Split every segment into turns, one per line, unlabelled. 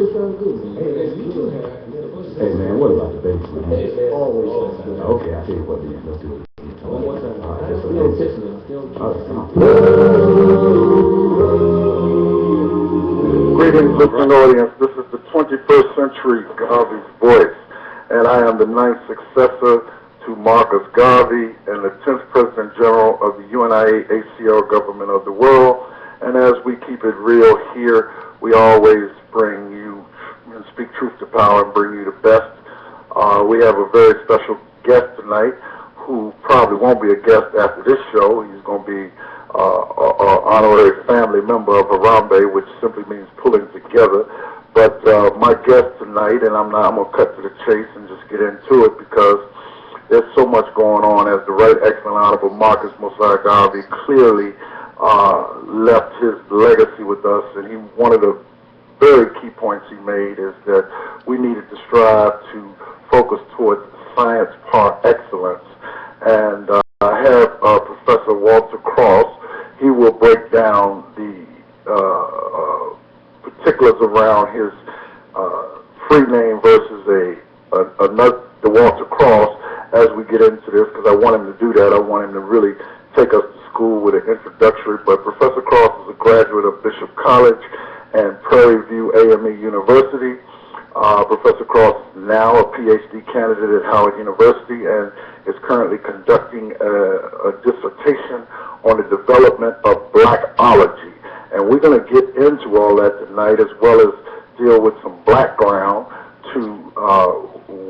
Hey man, what about the bass, man? Always. Okay, I tell you what, man, let's do it. One more time. All right, just a little kiss now.
Greetings, listening audience. This is the 21st Century Garvey's Voice, and I am the 9th successor to Marcus Garvey and the 10th President General of the UNIA ACL Government of the World. And as we keep it real here, we always bring you and speak truth to power and bring you the best. We have a very special guest tonight who probably won't be a guest after this show. He's going to be an honorary family member of Harambe, which simply means pulling together. But my guest tonight, and I'm going to cut to the chase and just get into it because there's so much going on. As the Right Excellent Honorable Marcus Mosiah Garvey clearly left his legacy with us, and one of the very key points he made is that we needed to strive to focus towards science par excellence. And I have Professor Walter Cross. He will break down the particulars around his free name versus the Walter Cross as we get into this, because I want him to do that. I want him to really take us to school with an introductory. But Professor Cross is a graduate of Bishop College and Prairie View AME University. Professor Cross is now a PhD candidate at Howard University and is currently conducting a dissertation on the development of Blackology. And we're going to get into all that tonight, as well as deal with some background to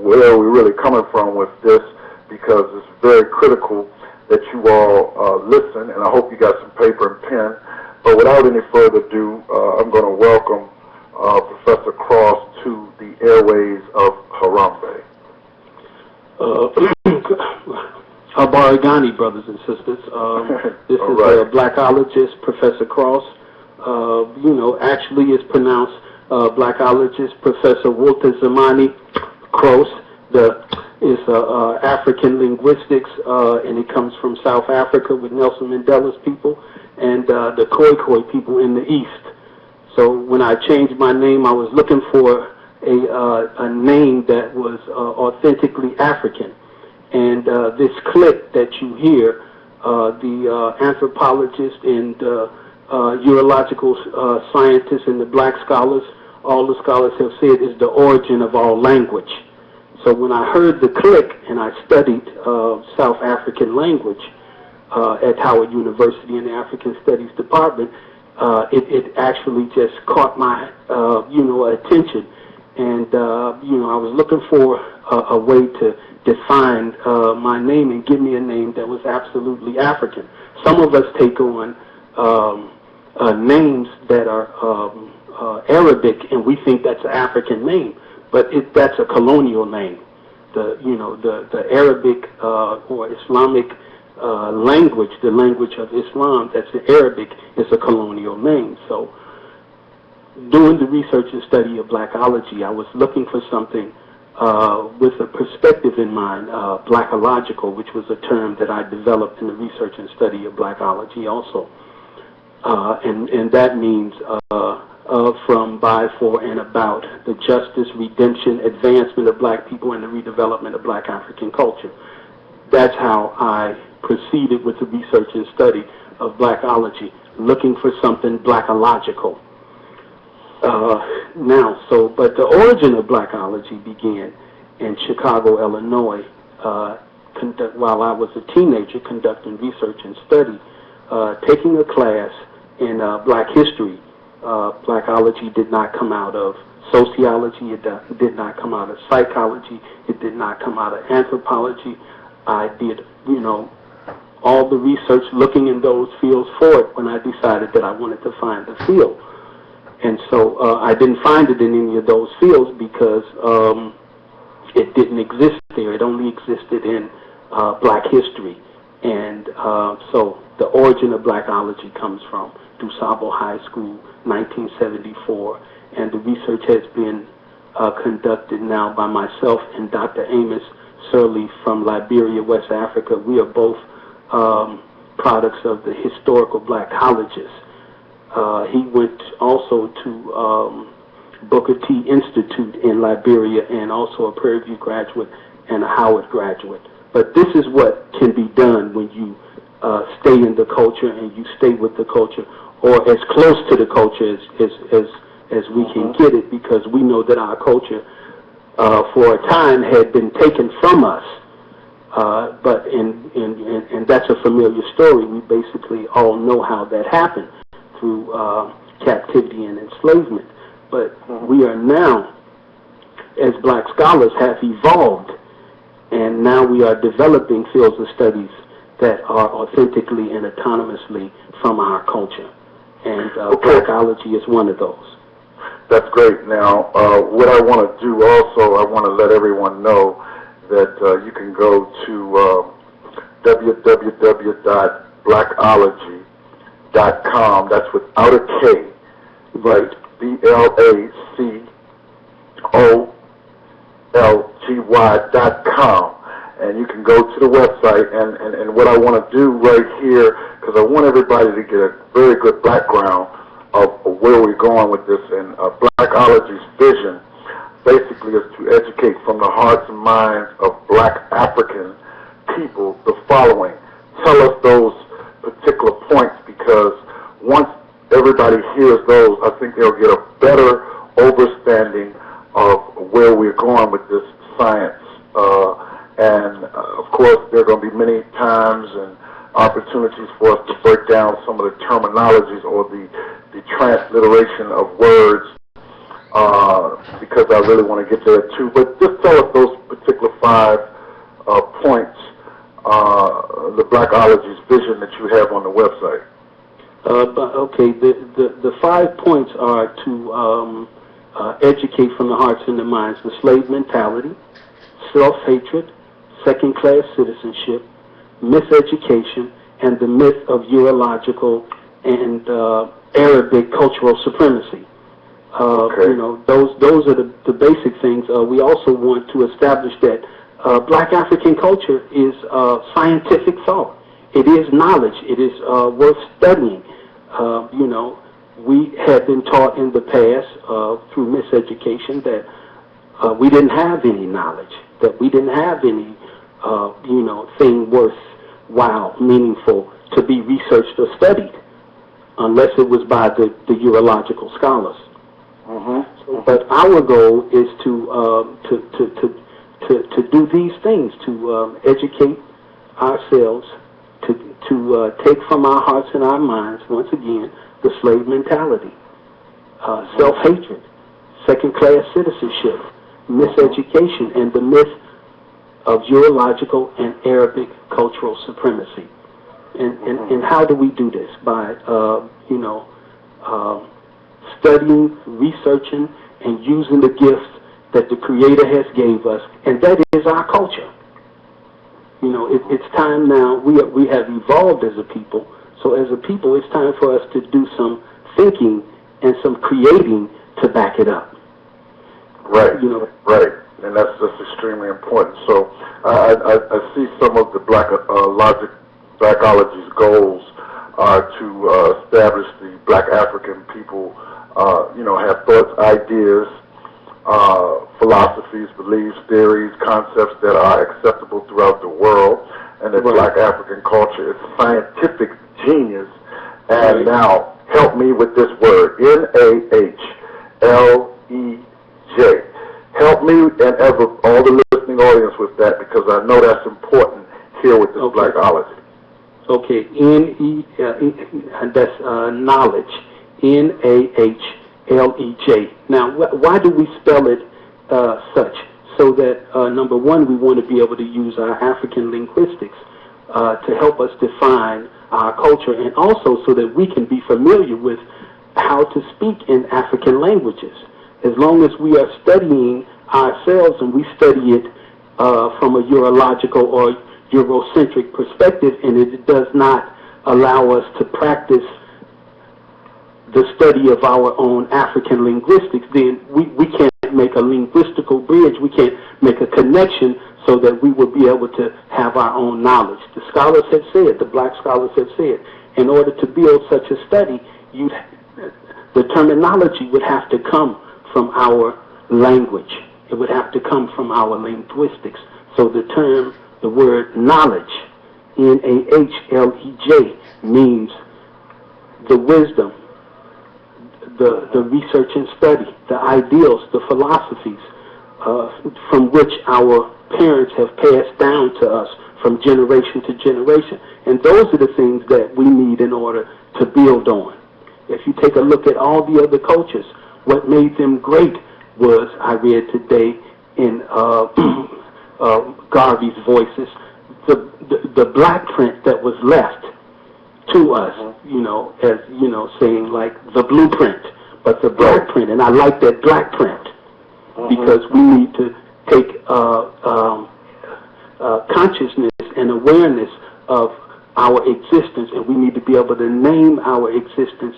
where we're really coming from with this, because it's very critical that you all listen, and I hope you got some paper and pen. But without any further ado, I'm going to welcome Professor Cross to the airways of Harambe.
Barigani, brothers and sisters. This is
right.
Blackologist Professor Cross. Actually it's pronounced Blackologist Professor Walter Zamani Cross. It's African linguistics, and it comes from South Africa with Nelson Mandela's people and the Khoi people in the East. So when I changed my name, I was looking for a name that was authentically African. And this clique that you hear, the anthropologists and urological scientists and the black scholars, all the scholars have said is the origin of all language. So when I heard the clique and I studied South African language at Howard University in the African Studies Department, it actually just caught my attention. And I was looking for a way to define my name and give me a name that was absolutely African. Some of us take on names that are Arabic, and we think that's an African name, but that's a colonial name. The Arabic or Islamic language, the language of Islam, that's the Arabic, is a colonial name. So doing the research and study of Blackology, I was looking for something with a perspective in mind, Blackological, which was a term that I developed in the research and study of Blackology also. And that means from, by, for, and about the justice, redemption, advancement of black people and the redevelopment of black African culture. That's how I proceeded with the research and study of Blackology, looking for something Blackological. But the origin of Blackology began in Chicago, Illinois, while I was a teenager conducting research and study, taking a class in black history. Blackology did not come out of sociology, it did not come out of psychology, it did not come out of anthropology. I did, all the research looking in those fields for it when I decided that I wanted to find the field. And so I didn't find it in any of those fields because it didn't exist there. It only existed in black history. And so the origin of Blackology comes from DuSable High School, 1974. And the research has been conducted now by myself and Dr. Amos Sirleaf from Liberia, West Africa. We are both products of the historical black colleges. He went also to Booker T Institute in Liberia, and also a Prairie View graduate and a Howard graduate. But this is what can be done when you stay in the culture and you stay with the culture, or as close to the culture as we can get it, because we know that our culture for a time had been taken from us. But and that's a familiar story. We basically all know how that happened through captivity and enslavement. But we are now, as black scholars, have evolved, and now we are developing fields of studies that are authentically and autonomously from our culture. And Blacology is one of those.
That's great. Now, what I want to do also, I want to let everyone know that you can go to www.blacology.com. That's without a K. Right. BLACOLGY.com. And you can go to the website, and what I want to do right here, because I want everybody to get a very good background of where we're going with this, and Blacology's vision basically is to educate from the hearts and minds of black African people the following. Tell us those particular points, because once everybody hears those, I think they'll get a better understanding of where we're going with this science. And of course, there are going to be many times and opportunities for us to break down some of the terminologies or the transliteration of words, because I really want to get there too. But just tell us those particular 5 points, the Blacology's vision that you have on the website.
Okay, the 5 points are to educate from the hearts and the minds the slave mentality, self-hatred, second-class citizenship, miseducation, and the myth of urological and Arabic cultural supremacy. You know, those are the basic things. We also want to establish that black African culture is scientific thought. It is knowledge. It is worth studying. You know, we had been taught in the past through miseducation that we didn't have any knowledge, that we didn't have any, you know, thing worthwhile, meaningful to be researched or studied, unless it was by the urological scholars. But our goal is to do these things, to educate ourselves, to take from our hearts and our minds, once again, the slave mentality, self-hatred, second-class citizenship, miseducation, and the myth of urological and Arabic cultural supremacy. And how do we do this? By, you know, studying, researching, and using the gifts that the Creator has gave us, and that is our culture. You know, it's time now. We have evolved as a people, so as a people, it's time for us to do some thinking and some creating to back it up.
Right,
you know,
right, and that's extremely important. So I see some of the Blacology's goals are to establish the black African people, you know, have thoughts, ideas, philosophies, beliefs, theories, concepts that are acceptable throughout the world, and that black African culture is scientific genius. And now, help me with this word, N-A-H-L-E-J. Help me and all the listening audience with that, because I know that's important here with this Blacology.
Okay, that's knowledge, N-A-H-L-E-J. Now, why do we spell it such? So that, number one, we want to be able to use our African linguistics to help us define our culture, and also so that we can be familiar with how to speak in African languages. As long as we are studying ourselves and we study it from a urological or Eurocentric perspective, and it does not allow us to practice the study of our own African linguistics, then we can't make a linguistical bridge, we can't make a connection so that we will be able to have our own knowledge. The scholars have said, the black scholars have said, in order to build such a study, the terminology would have to come from our language. It would have to come from our linguistics. So the term, the word knowledge, N-A-H-L-E-J, means the wisdom, the research and study, the ideals, the philosophies from which our parents have passed down to us from generation to generation. And those are the things that we need in order to build on. If you take a look at all the other cultures, what made them great was, I read today in Garvey's Voices, the black print that was left to us, as, saying like the blueprint, but the black print. And I like that black print because we need to take consciousness and awareness of our existence, and we need to be able to name our existence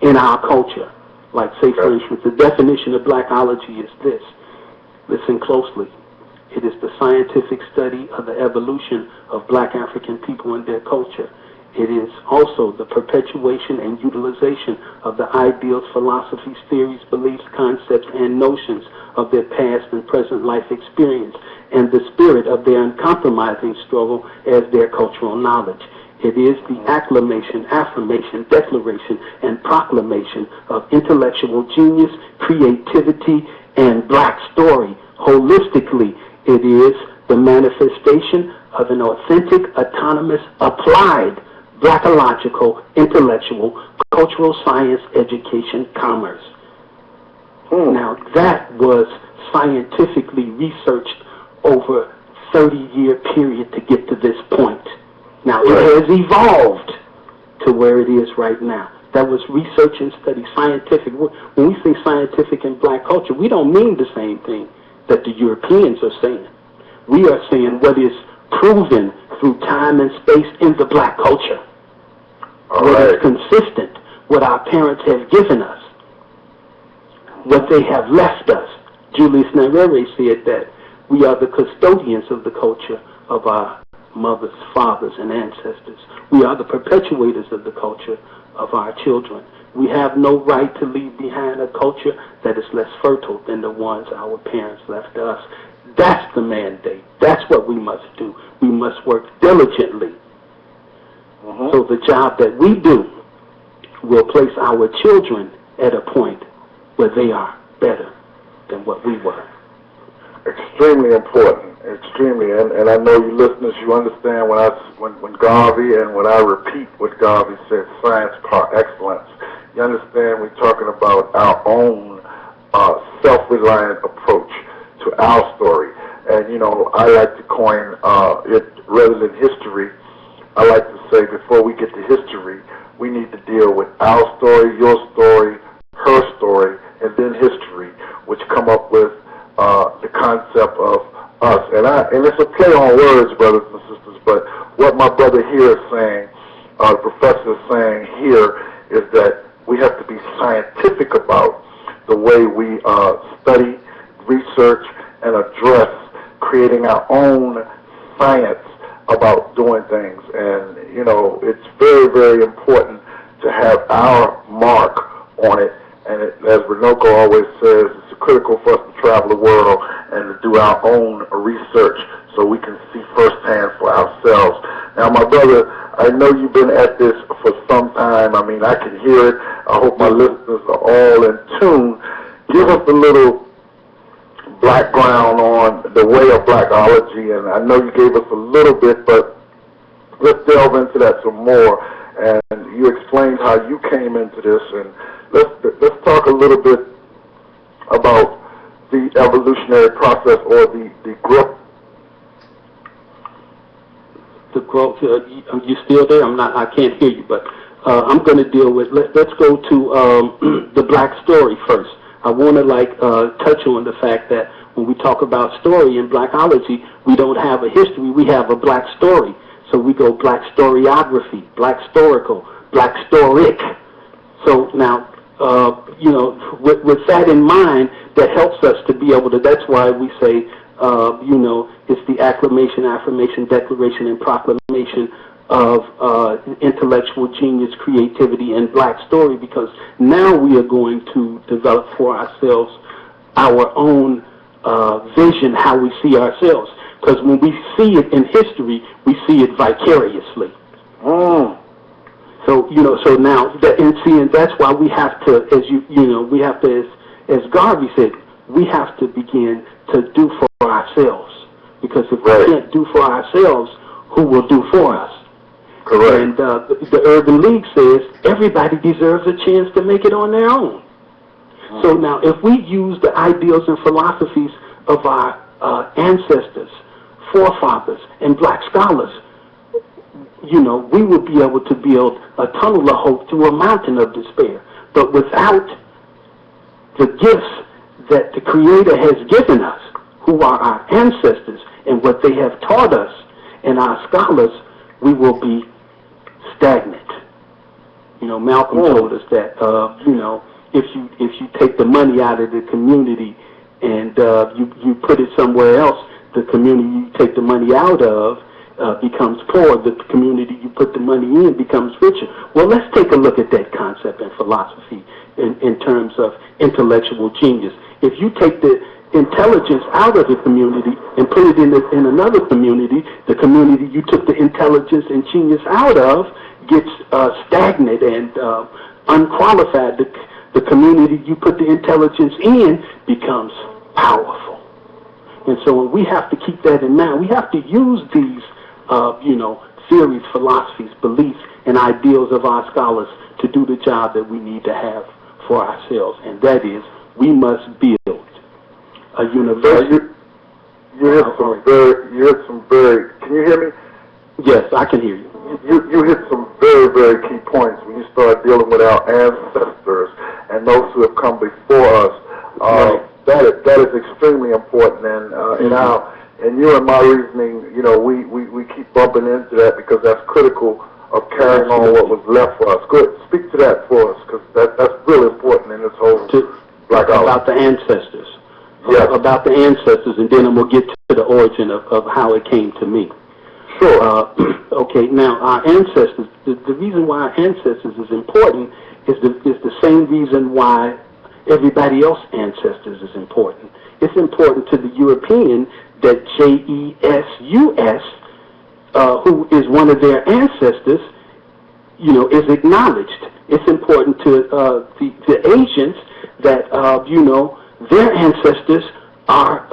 in our culture. Like, say, for instance, the definition of Blackology is this. Listen closely. It is the scientific study of the evolution of black African people and their culture. It is also the perpetuation and utilization of the ideals, philosophies, theories, beliefs, concepts, and notions of their past and present life experience, and the spirit of their uncompromising struggle as their cultural knowledge. It is the acclamation, affirmation, declaration, and proclamation of intellectual genius, creativity, and black story. Holistically, it is the manifestation of an authentic, autonomous, applied, blackological, intellectual, cultural science, education, commerce. Now, that was scientifically researched over a 30-year period to get to this point. Now, it has evolved to where it is right now. That was research and study, scientific. When we say scientific and black culture, we don't mean the same thing that the Europeans are saying. We are saying what is proven through time and space in the black culture. What is consistent, what our parents have given us, what they have left us. Julius Nyerere said that we are the custodians of the culture of our mothers, fathers, and ancestors. We are the perpetuators of the culture of our children. We have no right to leave behind a culture that is less fertile than the ones our parents left us. That's the mandate. That's what we must do. We must work diligently. So the job that we do will place our children at a point where they are better than what we were.
Extremely important, extremely, and I know you listeners, you understand when Garvey and when I repeat what Garvey said, science par excellence. You understand we're talking about our own self-reliant approach to our story, and I like to coin it rather than history. I like to say before we get to history, we need to deal with our story, your story, her story, and then history, which come up with the concept of us. And it's a play on words, brothers and sisters, but what my brother here is saying, the professor is saying here, is that we have to be scientific about the way we study, research, and address creating our own science about doing things. And, it's very, very important to have our mark on it. And as Renoko always says, it's critical for us to travel the world and to do our own research so we can see firsthand for ourselves. Now, my brother, I know you've been at this for some time. I mean, I can hear it. I hope my listeners are all in tune. Give us a little background on the way of Blackology, and I know you gave us a little bit, but let's delve into that some more. And you explained how you came into this, and let's talk a little bit about the evolutionary process or the growth.
The growth. Are you still there? I can't hear you, but I'm going to deal with. Let's go to the black story first. I want to touch on the fact that when we talk about story in Blackology, we don't have a history. We have a black story. So we go black storiography, black historical, black storic. So now, with that in mind, that helps us to be able to, that's why we say, it's the acclamation, affirmation, declaration, and proclamation of intellectual genius, creativity, and black story, because now we are going to develop for ourselves our own vision, how we see ourselves. Because when we see it in history, we see it vicariously. So, so now, and that's why we have to, we have to, as Garvey said, we have to begin to do for ourselves. Because if we can't do for ourselves, who will do for us?
Correct.
And the Urban League says everybody deserves a chance to make it on their own. So now, if we use the ideals and philosophies of our ancestors, forefathers, and black scholars, we will be able to build a tunnel of hope through a mountain of despair. But without the gifts that the Creator has given us, who are our ancestors and what they have taught us, and our scholars, we will be stagnant. Malcolm told us that, if you take the money out of the community and you put it somewhere else, the community you take the money out of becomes poor. The community you put the money in becomes richer. Well, let's take a look at that concept in philosophy in terms of intellectual genius. If you take the intelligence out of the community and put it in another community, the community you took the intelligence and genius out of gets stagnant and unqualified. The community you put the intelligence in becomes powerful. And so we have to keep that in mind. We have to use these, theories, philosophies, beliefs, and ideals of our scholars to do the job that we need to have for ourselves. And that is, we must build a university.
You hit some very, can you hear me?
Yes, I can hear you.
You hit some very, very key points when you start dealing with our ancestors and those who have come before us. That is extremely important, and in you and my reasoning, we keep bumping into that because that's critical of carrying on what was left for us. Good, speak to that for us, because that's really important in this whole
about the ancestors.
Yes.
About the ancestors, and then we'll get to the origin of how it came to me.
Sure.
Okay, now our ancestors, the reason why our ancestors is important is the same reason why everybody else's ancestors is important. It's important to the European that Jesus, who is one of their ancestors, is acknowledged. It's important to the Asians that, their ancestors are,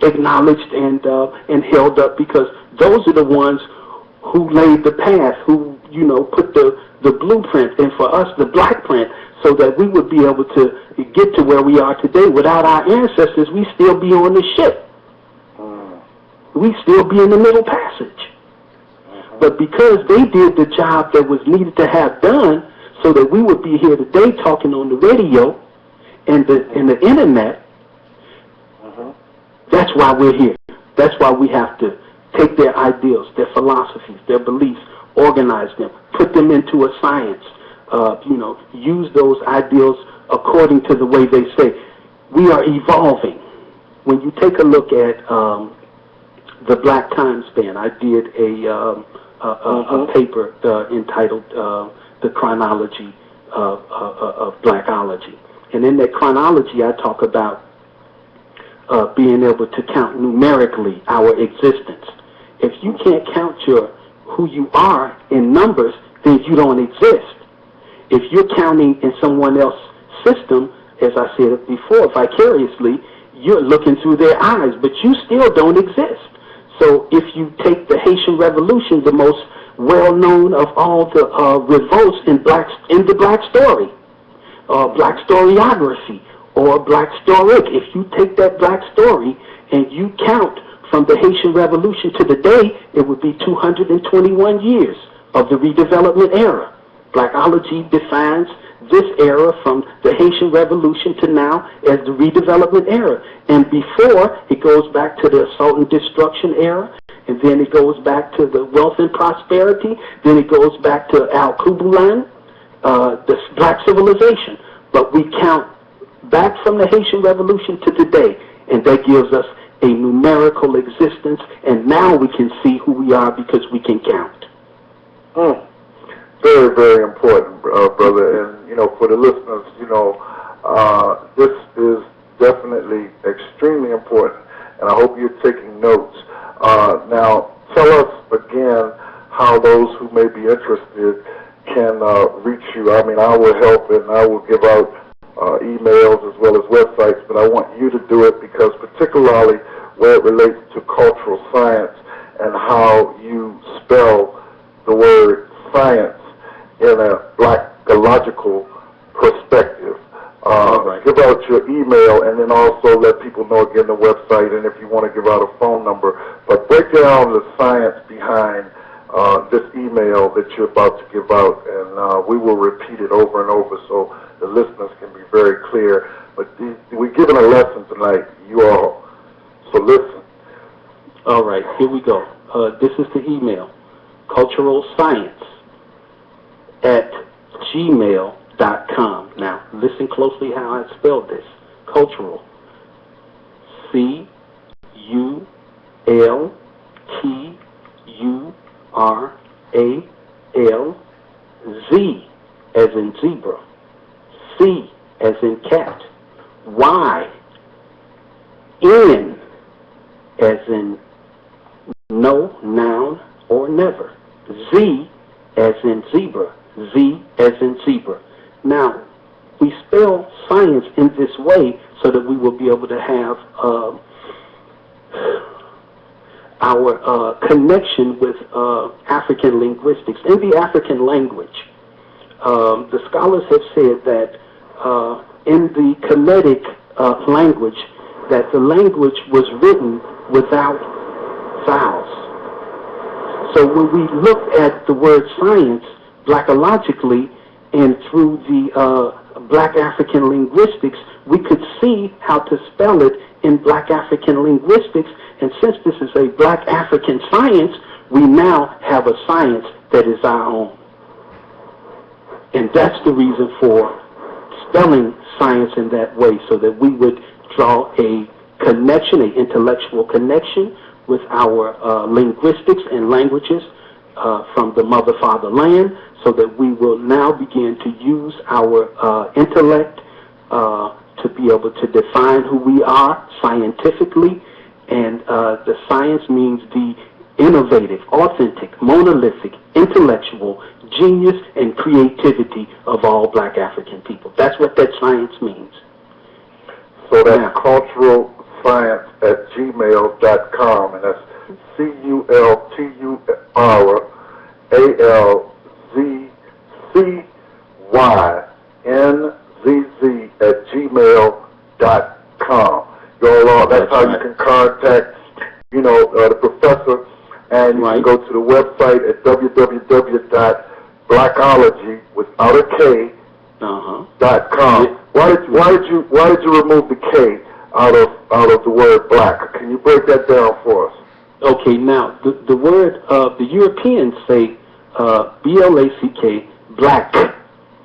acknowledged and held up, because those are the ones who laid the path, who, put the blueprint, and for us, the black print, so that we would be able to get to where we are today. Without our ancestors, we still be on the ship. We still be in the Middle Passage. But because they did the job that was needed to have done, so that we would be here today talking on the radio and the internet, that's why we're here. That's why we have to take their ideals, their philosophies, their beliefs, organize them, put them into a science, use those ideals according to the way they say. We are evolving. When you take a look at the Black Time Span, I did a paper entitled The Chronology of Blackology. And in that chronology, I talk about being able to count numerically our existence. If you can't count who you are in numbers, then you don't exist. If you're counting in someone else's system, as I said before, vicariously, you're looking through their eyes, but you still don't exist. So if you take the Haitian Revolution, the most well-known of all the revolts in the Black story, Black historiography, or Black Storic, if you take that Black story and you count from the Haitian Revolution to the day, it would be 221 years of the redevelopment era. Blackology defines this era from the Haitian Revolution to now as the redevelopment era. And before, it goes back to the assault and destruction era, and then it goes back to the wealth and prosperity, then it goes back to Al-Kubulan, the Black civilization. But we count back from the Haitian Revolution to today, and that gives us a numerical existence, and now we can see who we are because we can count.
Mm. Very, very important, brother. And, for the listeners, this is definitely extremely important. And I hope you're taking notes. Now, tell us again how those who may be interested can reach you. I mean, I will help and I will give out emails as well as websites, but I want you to do it because particularly where it relates to cultural science and how you spell the word science in a blackological perspective.
Right.
Give out your email and then also let people know again the website and if you want to give out a phone number. But break down the science behind this email that you're about to give out, and we will repeat it over and over so the listeners can be very clear. But we're giving a lesson tonight, you all. So listen.
All right, here we go. This is the email, culturalscience@gmail.com. Now, listen closely how I spelled this. Cultural. CULTURALZ as in zebra, C as in cat, Y, N as in no, noun, or never, Z as in zebra, Z as in zebra. Now, we spell science in this way so that we will be able to have our connection with African linguistics. In the African language, the scholars have said that in the Kemetic language, that the language was written without vowels. So when we looked at the word science blackologically and through the Black African linguistics, we could see how to spell it in Black African linguistics. And since this is a Black African science, we now have a science that is our own. And that's the reason for spelling science in that way, so that we would draw a connection, an intellectual connection with our linguistics and languages from the mother, father land, so that we will now begin to use our intellect to be able to define who we are scientifically. And the science means the innovative, authentic, monolithic, intellectual genius and creativity of all Black African people. That's what that science means.
So that's culturalscience@gmail.com, and that's culturalscience@gmail.com. That's how you can contact, the professor, and you can go to the website at www.blacology without a K .com. Why did you remove the K out of the word black? Can you break that down for us?
Okay, now the word the Europeans say BLACK, black.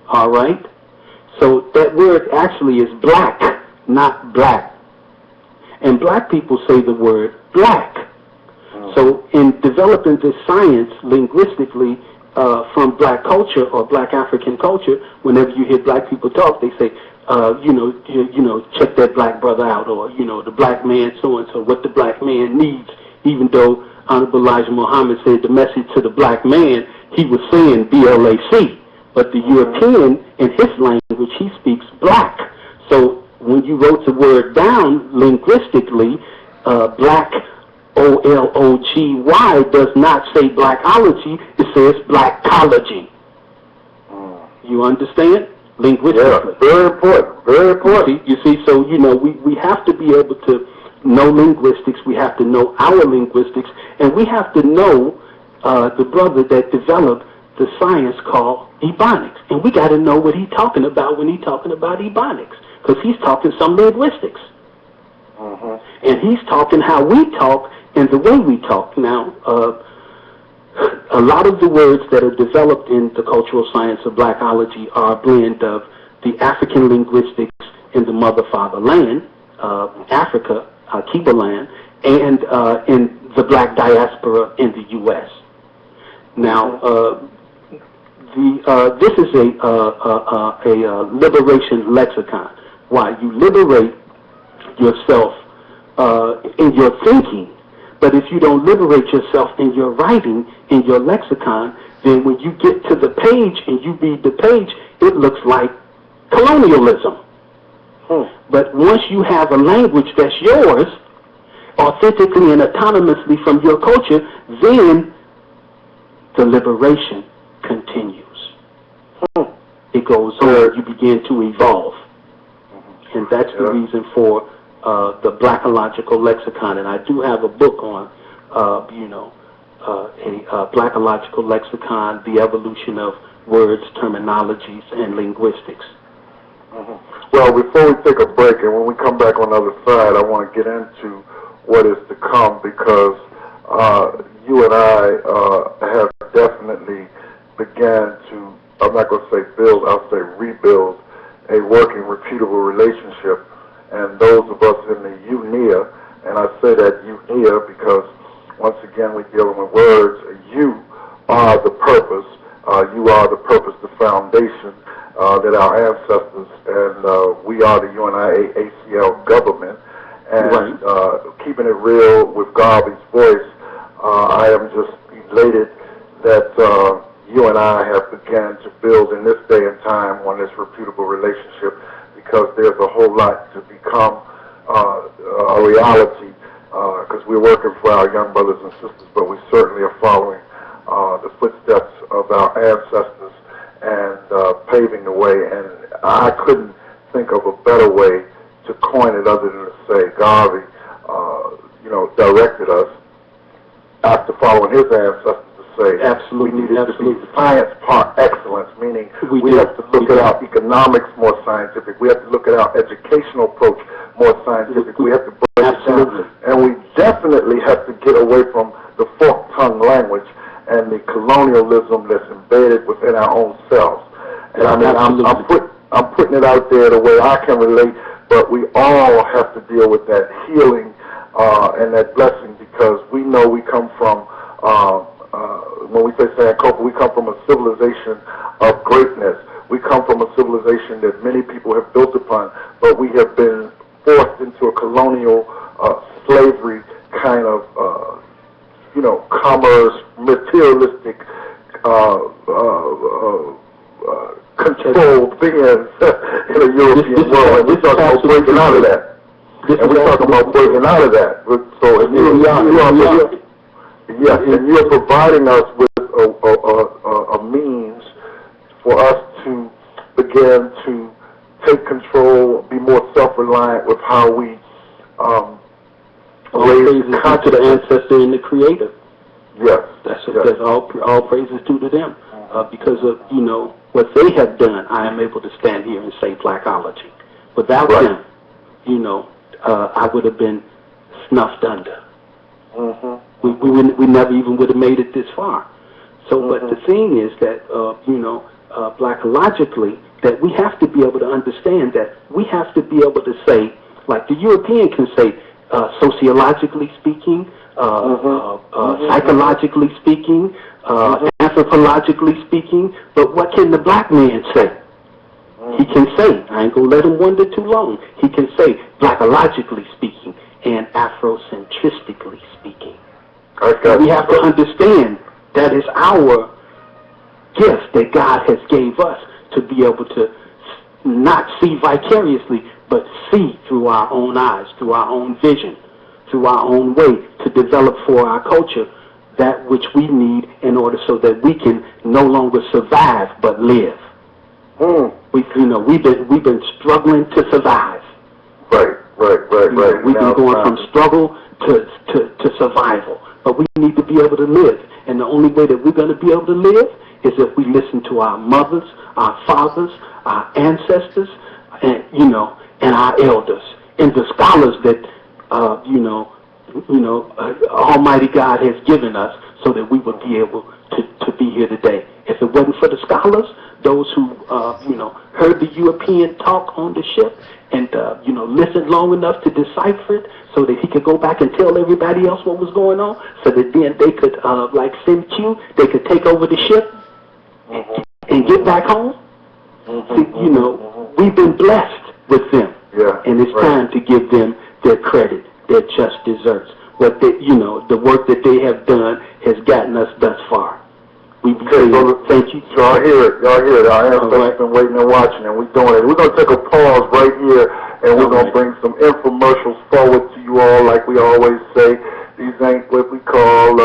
All right, so that word actually is black, not black. And Black people say the word black. So in developing this science linguistically from Black culture or Black African culture, whenever you hear Black people talk, they say, check that black brother out, or the black man so and so, what the black man needs. Even though Honorable Elijah Muhammad said the message to the black man, he was saying BLAC, but the European in his language he speaks black. So when you wrote the word down linguistically, black, OLOGY, does not say blackology, it says blackology. You understand? Linguistically.
Yeah, very important, very important.
You see, so, we have to be able to know linguistics, we have to know our linguistics, and we have to know the brother that developed the science called Ebonics. And we got to know what he's talking about when he's talking about Ebonics, because he's talking some linguistics. And he's talking how we talk and the way we talk. Now, a lot of the words that are developed in the cultural science of blackology are a blend of the African linguistics in the mother-father land, Africa, Kiba land, and in the Black diaspora in the U.S. Now, This is a liberation lexicon. Why? You liberate yourself in your thinking, but if you don't liberate yourself in your writing, in your lexicon, then when you get to the page and you read the page, it looks like colonialism. But once you have a language that's yours, authentically and autonomously from your culture, then the liberation continues. It goes on. You begin to evolve. And that's the reason for the Blacological lexicon. And I do have a book on, a Blacological lexicon, the evolution of words, terminologies, and linguistics.
Well, before we take a break, and when we come back on the other side, I want to get into what is to come, because you and I have definitely began to, I'm not going to say build, I'll say rebuild a working, reputable relationship. And those of us in the UNIA, and I say that UNIA because, once again, we're dealing with words. You are the purpose. You are the purpose, the foundation that our ancestors, and we are the UNIA-ACL government. And keeping it real with Garvey's voice, I am just elated that you and I have begun to build in this day and time on this reputable relationship, because there's a whole lot to become a reality, because we're working for our young brothers and sisters, but we certainly are following the footsteps of our ancestors and paving the way. And I couldn't think of a better way to coin it other than to say Garvey, directed us after following his ancestors to say
Absolutely,
we needed to be science par excellence, meaning we have to look at our economics more scientific. We have to look at our educational approach more scientific. We have to break it down. And we definitely have to get away from the forked tongue language and the colonialism that's embedded within our own selves. And I mean, I'm putting it out there the way I can relate, but we all have to deal with that healing and that blessing, because we know we come from, when we say Sankofa, we come from a civilization of greatness. We come from a civilization that many people have built upon, but we have been forced into a colonial slavery kind of, commerce, materialistic, controlled beings in a European world. And we're talking about breaking out of that. And we're talking about breaking out of that. So and you're providing us with a means for us to begin to take control, be more self-reliant with how we raise
to the ancestor and the creator.
Yes.
That's all praises due to them. Because of, what they have done, I am able to stand here and say Blacology. Without them, I would have been snuffed under. We never even would have made it this far. So, but the thing is that, Blackologically, that we have to be able to understand that we have to be able to say, like the European can say, sociologically speaking, psychologically speaking, anthropologically speaking, but what can the black man say? He can say, I ain't going to let him wonder too long, he can say, blackologically speaking and Afrocentrically speaking. We have to understand that is our gift that God has gave us to be able to not see vicariously, but see through our own eyes, through our own vision, through our own way, to develop for our culture that which we need in order so that we can no longer survive but live. We've been struggling to survive.
Right.
We've been going from struggle to survival, but we need to be able to live. And the only way that we're going to be able to live is if we listen to our mothers, our fathers, our ancestors, and and our elders, and the scholars that Almighty God has given us, so that we would be able to be here today. If it wasn't for the scholars, those who heard the European talk on the ship and listened long enough to decipher it, so that he could go back and tell everybody else what was going on, so that then they could, like send Q, they could take over the ship and get back home? See, you know, we've been blessed with them.
Yeah.
And it's time to give them their credit, their just deserts. What they, you know, the work that they have done has gotten us thus far. We thank you.
Y'all hear it. Our ancestors been waiting and watching, and we're doing it. We're going to take a pause right here, and we're going to bring some infomercials forward to you all, like we always say. These ain't what we call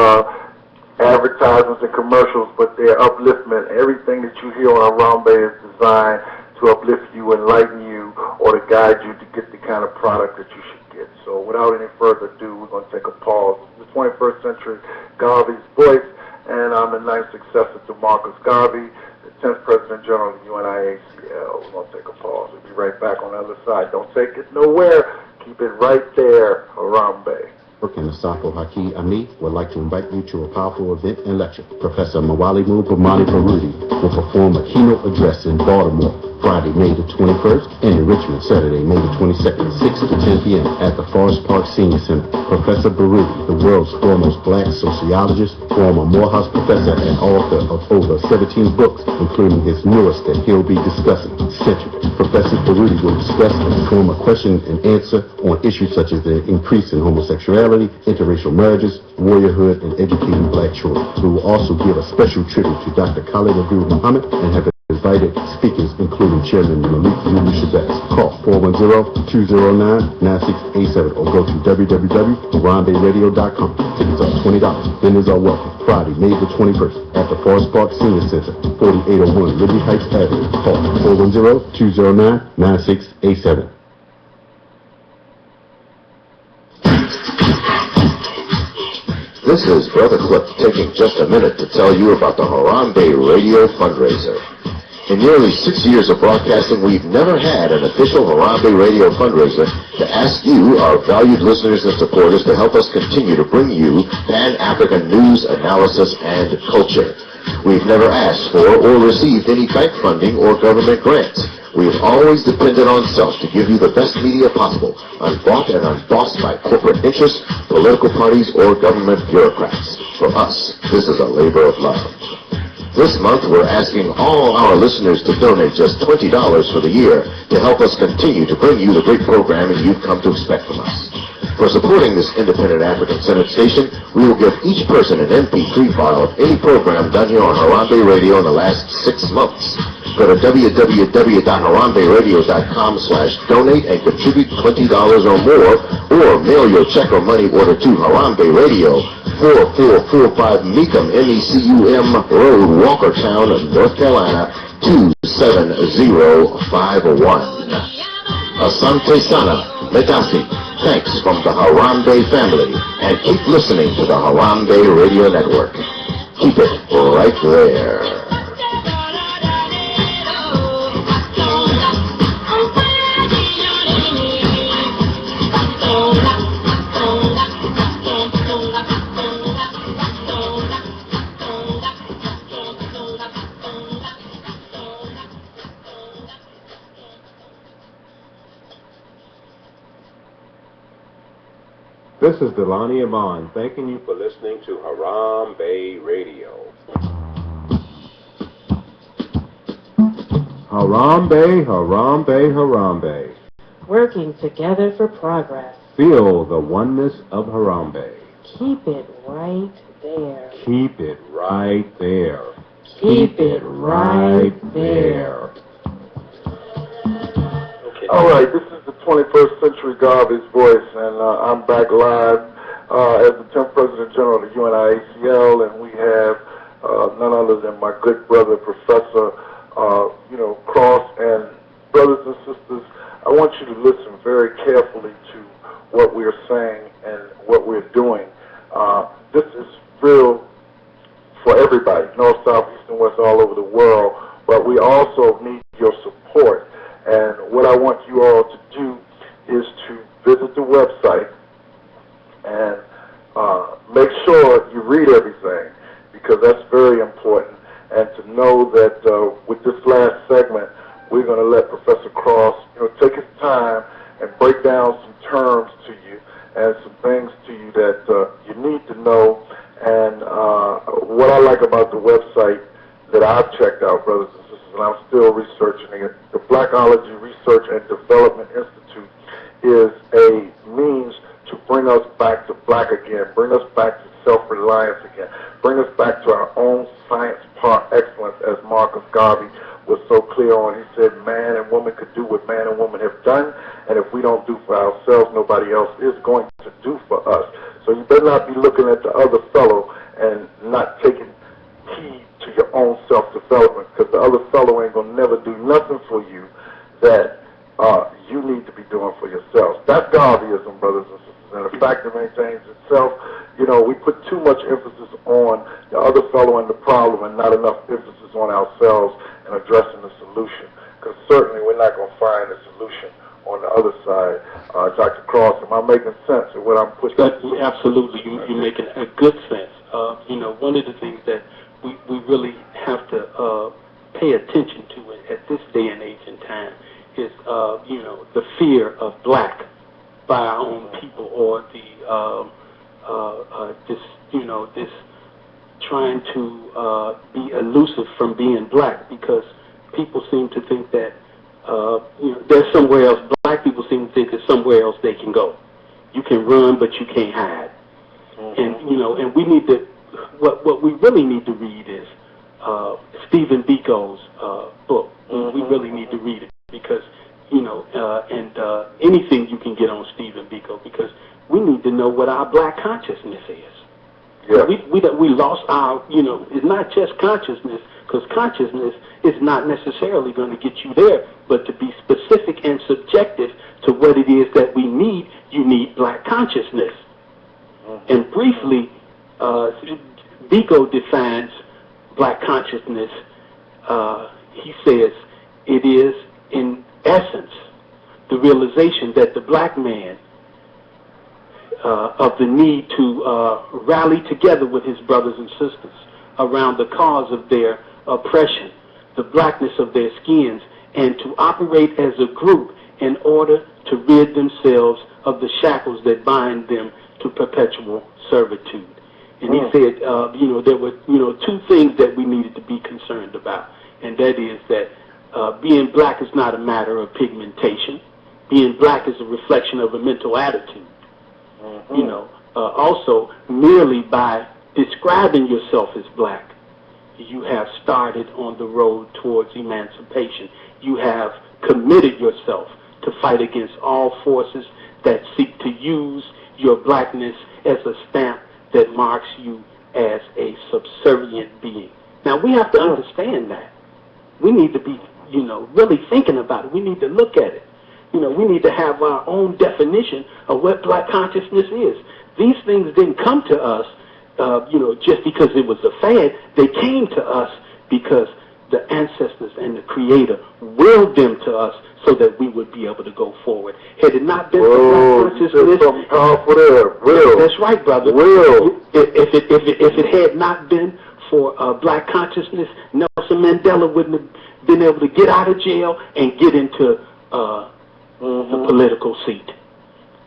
advertisements and commercials, but they're upliftment. Everything that you hear on Harambe is designed to uplift you, enlighten you, or to guide you to get the kind of product that you should get. So without any further ado, we're going to take a pause. The 21st Century Garvey's Voice, and I'm the 9th successor to Marcus Garvey, the 10th President General of the UNIACL. We're going to take a pause. We'll be right back on the other side. Don't take it nowhere. Keep it right there, Harambe.
And Asafo Haki Ami would like to invite you to a powerful event and lecture. Professor Mawalimu Bamani Baruti will perform a keynote address in Baltimore Friday, May the 21st, and in Richmond, Saturday, May the 22nd, 6 to 10 p.m. at the Forest Park Senior Center. Professor Baruti, the world's foremost black sociologist, former Morehouse professor, and author of over 17 books, including his newest that he'll be discussing, Century. Professor Baruti will discuss and perform a question and answer on issues such as the increase in homosexuality, interracial marriages, warriorhood, and educating black children. We will also give a special tribute to Dr. Khalid Abdul Muhammad and have invited speakers including Chairman Malik Zulu Shabazz. Call 410-209-9687 or go to www.haramberadio.com. Tickets are $20. Dinners are welcome. Friday, May the 21st at the Forest Park Senior Center, 4801 Liberty Heights Avenue. Call 410-209-9687.
This is Brother Clip taking just a minute to tell you about the Harambe Radio Fundraiser. In nearly 6 years of broadcasting, we've never had an official Harambe Radio fundraiser to ask you, our valued listeners and supporters, to help us continue to bring you Pan-African news, analysis, and culture. We've never asked for or received any bank funding or government grants. We've always depended on self to give you the best media possible, unbought and unbossed by corporate interests, political parties, or government bureaucrats. For us, this is a labor of love. This month, we're asking all our listeners to donate just $20 for the year to help us continue to bring you the great programming you've come to expect from us. For supporting this independent African-centered station, we will give each person an MP3 file of any program done here on Harambe Radio in the last 6 months. Go to www.haramberadio.com/donate and contribute $20 or more, or mail your check or money order to Harambe Radio, 4445 Mecum, M-E-C-U-M Road, Walkertown, North Carolina, 27051. Asante Sana, Metasi. Thanks from the Harambe family, and keep listening to the Harambe Radio Network. Keep it right there.
This is Delani Amon, thanking you for listening to Harambe Radio. Harambe, Harambe, Harambe.
Working together for progress.
Feel the oneness of Harambe.
Keep it right there.
Keep it right there.
Keep it right there.
Okay. All right, this is the 21st Century Garvey's Voice, and I'm back live as the 10th President General of the UNIACL, and we have none other than my good brother, Professor Cross. And brothers and sisters, I want you to listen very carefully to what we're saying and what we're doing. This is real for everybody, north, south, east, and west, all over the world, but we also need your support. And what I want you all to do is to visit the website and make sure you read everything, because that's very important. And to know that with this last segment, we're going to let Professor Cross, take his time and break down some terms to you and some things to you that you need to know. And what I like about the website that I've checked out, brothers and us back to black again, bring us back to self-reliance again, bring us back to our own science par excellence, as Marcus Garvey was so clear on. He said man and woman could do what man and woman have done, and if we don't do for ourselves, nobody else is going to do for us. So you better not be looking at the other fellow and not taking heed to your own self-development, because the other fellow ain't going to never do nothing for you that you need to be doing for yourselves. That's Garveyism, brothers and sisters, and the fact it maintains itself. You know, we put too much emphasis on the other fellow and the problem and not enough emphasis on ourselves and addressing the solution, because certainly we're not going to find a solution on the other side. Dr. Cross, am I making sense of what I'm pushing?
Absolutely, you're making a good sense. You know, one of the things that we really have to pay attention to at this day and age and time is, you know, the fear of black by our own people, or this trying to be elusive from being black, because people seem to think that you know, there's somewhere else. Black people seem to think there's somewhere else they can go. You can run, but you can't hide. And you know, and we need to. What we really need to read is Stephen Biko's book. We really need to read it, because you know, and anything you can get on Stephen Biko, because we need to know what our black consciousness is.
Yeah.
We lost our, you know, it's not just consciousness, because consciousness is not necessarily going to get you there, but to be specific and subjective to what it is that we need, you need black consciousness. And briefly, Biko defines black consciousness. He says it is, in essence, the realization that the black man, of the need to rally together with his brothers and sisters around the cause of their oppression, the blackness of their skins, and to operate as a group in order to rid themselves of the shackles that bind them to perpetual servitude. And he said, you know, there were, you know, two things that we needed to be concerned about, and that is that being black is not a matter of pigmentation. Being black is a reflection of a mental attitude. You know, also, merely by describing yourself as black, you have started on the road towards emancipation. You have committed yourself to fight against all forces that seek to use your blackness as a stamp that marks you as a subservient being. Now, we have to understand that. We need to be, you know, really thinking about it. We need to look at it. You know, we need to have our own definition of what black consciousness is. These things didn't come to us, you know, just because it was a fad. They came to us because the ancestors and the Creator willed them to us so that we would be able to go forward. Had it not been for black consciousness,
something powerful there. Will.
That's right, brother.
Will.
If it had not been for black consciousness, Nelson Mandela wouldn't have been able to get out of jail and get into the political seat.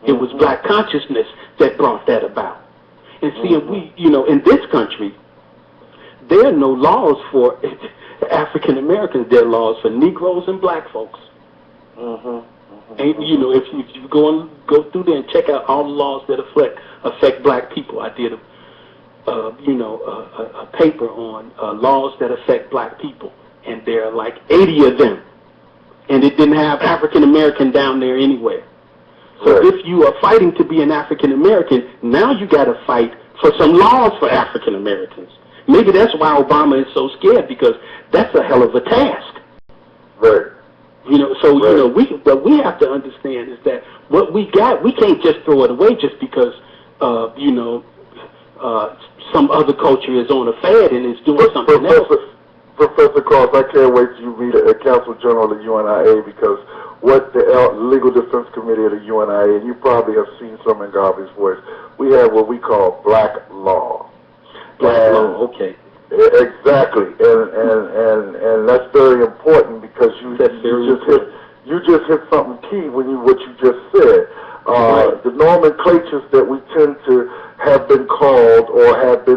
It was black consciousness that brought that about. And see, we, you know, in this country, there are no laws for African Americans. There are laws for Negroes and black folks. And you know, if you go through there and check out all the laws that affect black people, I did a paper on laws that affect black people, and there are like 80 of them. And it didn't have African American down there anywhere. So if you are fighting to be an African American, now you got to fight for some laws for African Americans. Maybe that's why Obama is so scared, because that's a hell of a task.
Right.
You know, so you know, what we have to understand is that what we got, we can't just throw it away just because you know, some other culture is on a fad and is doing something else.
Professor Cross, I can't wait till you read a Council General of the UNIA, because what the Legal Defense Committee of the UNIA, and you probably have seen some in Garvey's voice, we have what we call black law.
Black law, okay.
Exactly, and that's very important, because you just hit something key when what you just said. The nomenclatures that we tend to have been called or have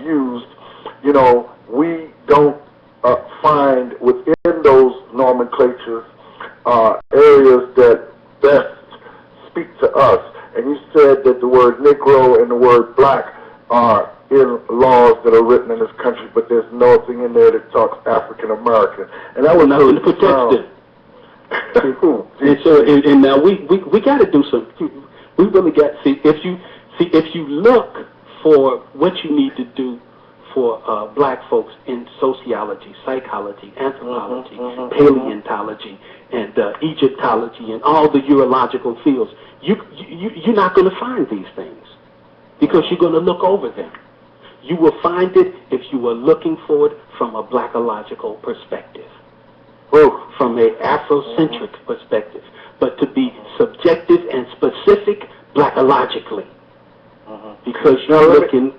used, you know, we don't find within those nomenclatures areas that best speak to us. and you said that the word Negro and the word black are in laws that are written in this country, but there's nothing in there that talks African American, and that was
nothing to protect them. And so, and now we got to do some. We really got if you look for what you need to do for black folks in sociology, psychology, anthropology, paleontology, and Egyptology, and all the urological fields, you're not going to find these things because you're going to look over them. You will find it if you are looking for it from a blackological perspective, from an Afrocentric perspective, but to be subjective and specific blackologically, because you're looking.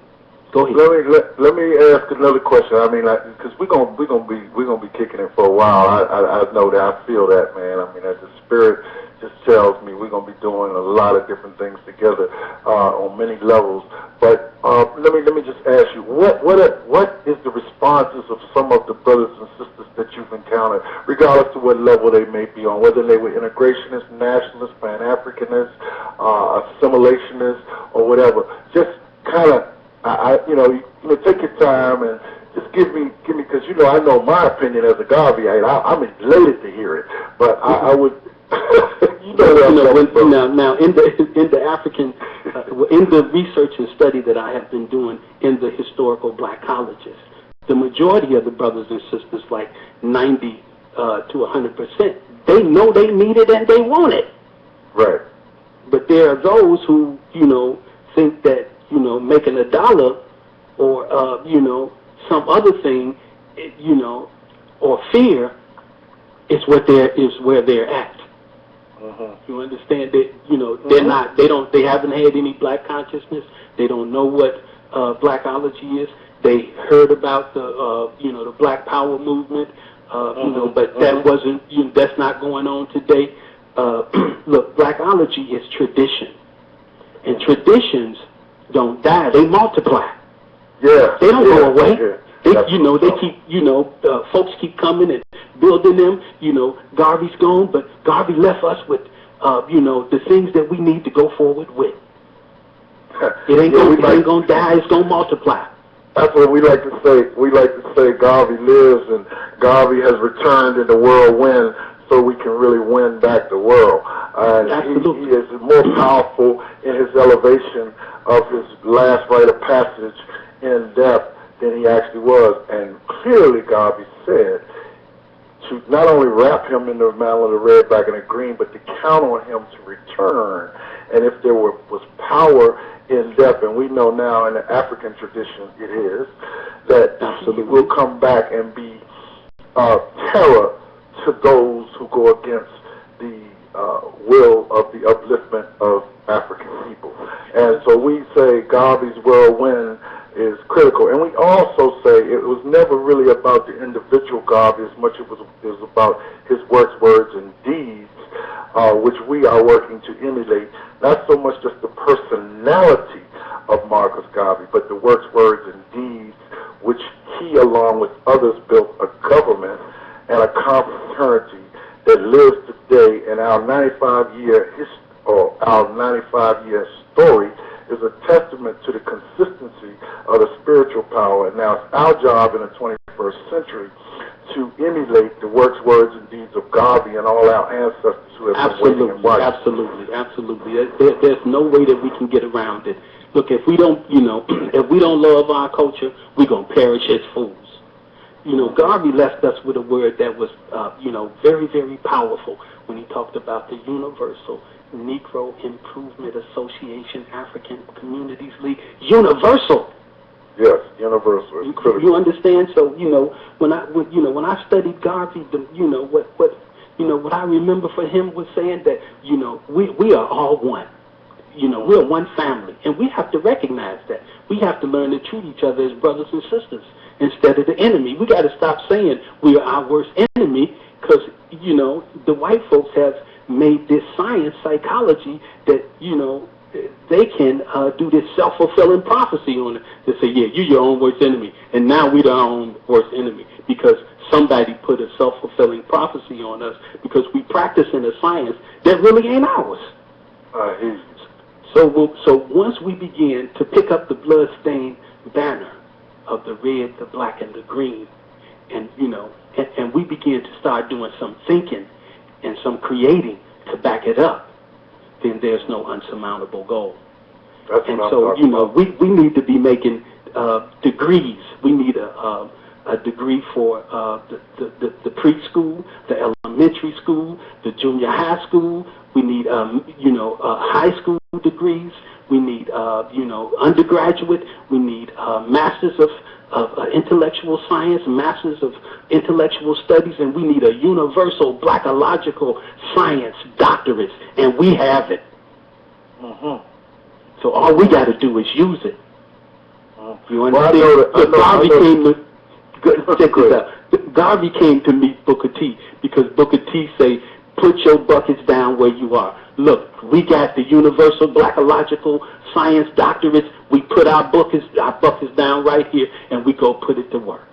Go ahead.
Let me ask another question. I mean, because we're gonna be kicking it for a while. I know that. I feel that, man. I mean, that the spirit just tells me we're gonna be doing a lot of different things together on many levels. But let me just ask you, what is the responses of some of the brothers and sisters that you've encountered, regardless of what level they may be on, whether they were integrationists, nationalists, Pan-Africanists, assimilationists, or whatever? Just kind of. Take your time and just give me, because I know my opinion as a Garveyite. I'm elated to hear it, but I would,
now in the African, in the research and study that I have been doing in the historical black colleges, the majority of the brothers and sisters, like 90 to 100%, they know they need it and they want it.
Right.
But there are those who, think that, making $1 or, some other thing, or fear is where they're at. You understand that, they haven't had any black consciousness. They don't know what Blackology is. They heard about the, the Black Power movement, but that wasn't, that's not going on today. Look, Blackology is tradition. And traditions don't die, they multiply.
Yeah.
They don't go away.
Yeah.
They keep, folks keep coming and building them. Garvey's gone, but Garvey left us with, the things that we need to go forward with. It ain't going to die, it's going to multiply.
That's what we like to say. We like to say Garvey lives and Garvey has returned in the whirlwind so we can really win back the world. He is more powerful in his elevation of his last rite of passage in death than he actually was. And clearly Garvey said to not only wrap him in the mantle of the red, black, and the green, but to count on him to return. And if there was power in death, and we know now in the African tradition it is, that he will come back and be terror to those who go against the will of the upliftment of African people. And so we say Garvey's whirlwind is critical. And we also say it was never really about the individual Garvey as much as it was about his works, words, and deeds, which we are working to emulate. Not so much just the personality of Marcus Garvey, but the works, words, and deeds, which he, along with others, built a government and a confraternity that lives today. And our 95-year story is a testament to the consistency of the spiritual power. And now it's our job in the 21st century to emulate the works, words, and deeds of Garvey and all our ancestors who have been waiting and watching.
Absolutely. There's no way that we can get around it. Look, if we don't, if we don't love our culture, we're going to perish as fools. Garvey left us with a word that was, very, very powerful when he talked about the Universal Negro Improvement Association African Communities League. Universal.
Yes, universal. It's critical.
You understand? So, when I studied Garvey, what I remember for him was saying that, we are all one. We're one family, and we have to recognize that. We have to learn to treat each other as brothers and sisters instead of the enemy. We got to stop saying we are our worst enemy, because, the white folks have made this science, psychology, that, they can do this self-fulfilling prophecy on it. They say, yeah, you're your own worst enemy, and now we're our own worst enemy because somebody put a self-fulfilling prophecy on us because we practice in a science that really ain't ours. So once we begin to pick up the blood-stained banner of the red, the black, and the green, and and we begin to start doing some thinking and some creating to back it up, then there's no unsurmountable goal.
That's
And
what I'm
so,
talking about.
we need to be making degrees. We need a degree for the preschool, the elementary school, the junior high school. We need, high school degrees. We need, undergraduate. We need masters of intellectual science, masters of intellectual studies, and we need a universal blackological science doctorate, and we have it.
Mm-hmm.
So all we got to do is use it. You
Well, I
understand?
know that- I
Look,
know- I
Garvey
know-
came to check this out. Garvey came to meet Booker T because Booker T say, "Put your buckets down where you are." Look, we got the universal blackological science doctorates. We put our buckets down right here, and we go put it to work.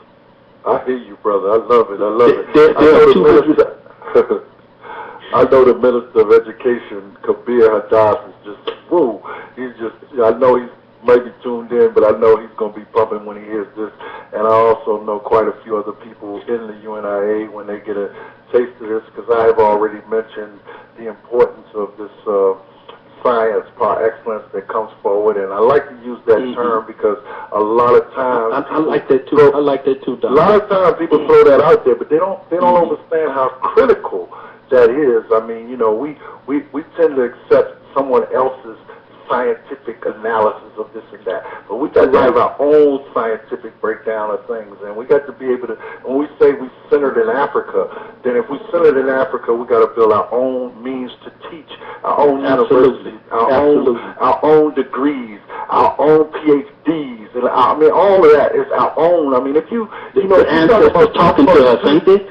I hear you, brother. I love it. I love it.
There
I know
are
the
200
minister- I know the Minister of Education, Kabir Hadass, is just, whoa. I know he's maybe tuned in, but I know he's going to be pumping when he hears this. And I also know quite a few other people in the UNIA when they get a taste of this, because I have already mentioned the importance of this science par excellence that comes forward. And I like to use that term because a lot of times
I like that too. I like that too,
a
Don.
lot of times people throw that out there, but they don't understand how critical that is. I mean, we tend to accept someone else's scientific analysis of this and that, but we got to have our own scientific breakdown of things, and we got to be able to. When we say we centered in Africa, then if we centered in Africa, we got to build our own means to teach, our own universities, our own degrees, our own PhDs, and all of that is our own. I mean, if you
The ancestors talking to us, ain't they?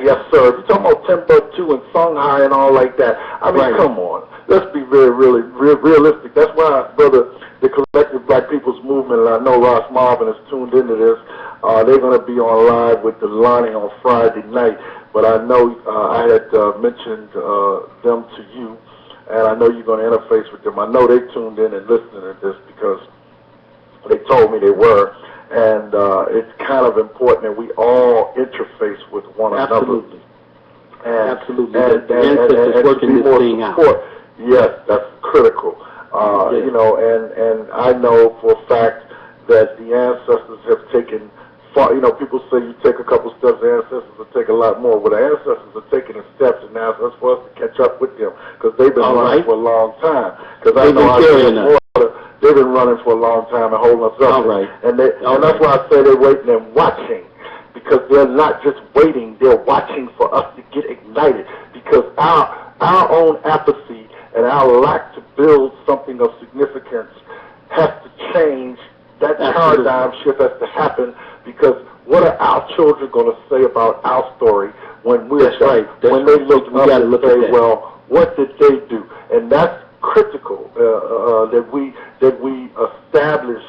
yes, sir. If you're talking about Timbuktu and Songhai and all like that, I mean, come on. Let's be very, really, realistic. That's why, brother, the Collective Black People's Movement, and I know Ross Marvin is tuned into this, they're going to be on live with Delani on Friday night. But I know I had mentioned them to you, and I know you're going to interface with them. I know they tuned in and listening to this because they told me they were. And it's kind of important that we all interface with one another.
Absolutely.
And
The ancestors working this thing out.
Yes, that's critical. And I know for a fact that the ancestors have taken far. People say you take a couple steps, the ancestors will take a lot more. Well, the ancestors are taking the steps, and now it's for us to catch up with them because they've been running for a long time. Because I know they've been running for a long time and holding us up. And that's why I say they're waiting and watching, because they're not just waiting, they're watching for us to get ignited, because our own apathy and our lack to build something of significance has to change. That paradigm shift has to happen, because what are our children going to say about our story when we're when they look up and say, well, what did they do? And that's critical, that we establish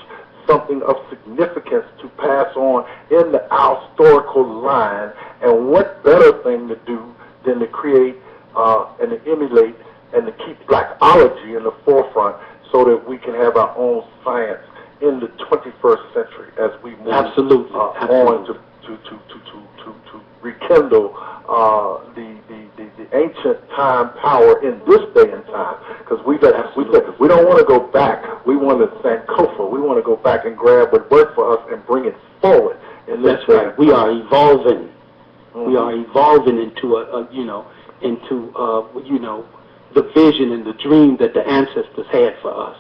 something of significance to pass on in our historical line. And what better thing to do than to create and to emulate and to keep blackology in the forefront, so that we can have our own science in the 21st century as we move on to rekindle the ancient time power in this day and time. Because we don't want to go back. We want to Sankofa. We want to go back and grab what worked for us and bring it forward. And
that's right. We are evolving. We are evolving into the vision and the dream that the ancestors had for us.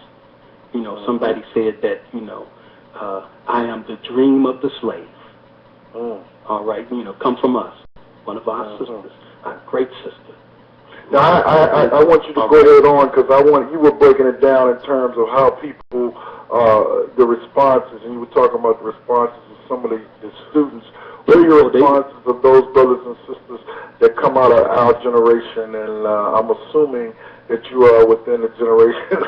Somebody said that, I am the dream of the slave. All right, come from us, one of our sisters, our great sister.
Now, I want you to go ahead on, because you were breaking it down in terms of how people, the responses, and you were talking about the responses of some of the students. What are your responses of those brothers and sisters that come out of our generation? And I'm assuming that you are within the generation,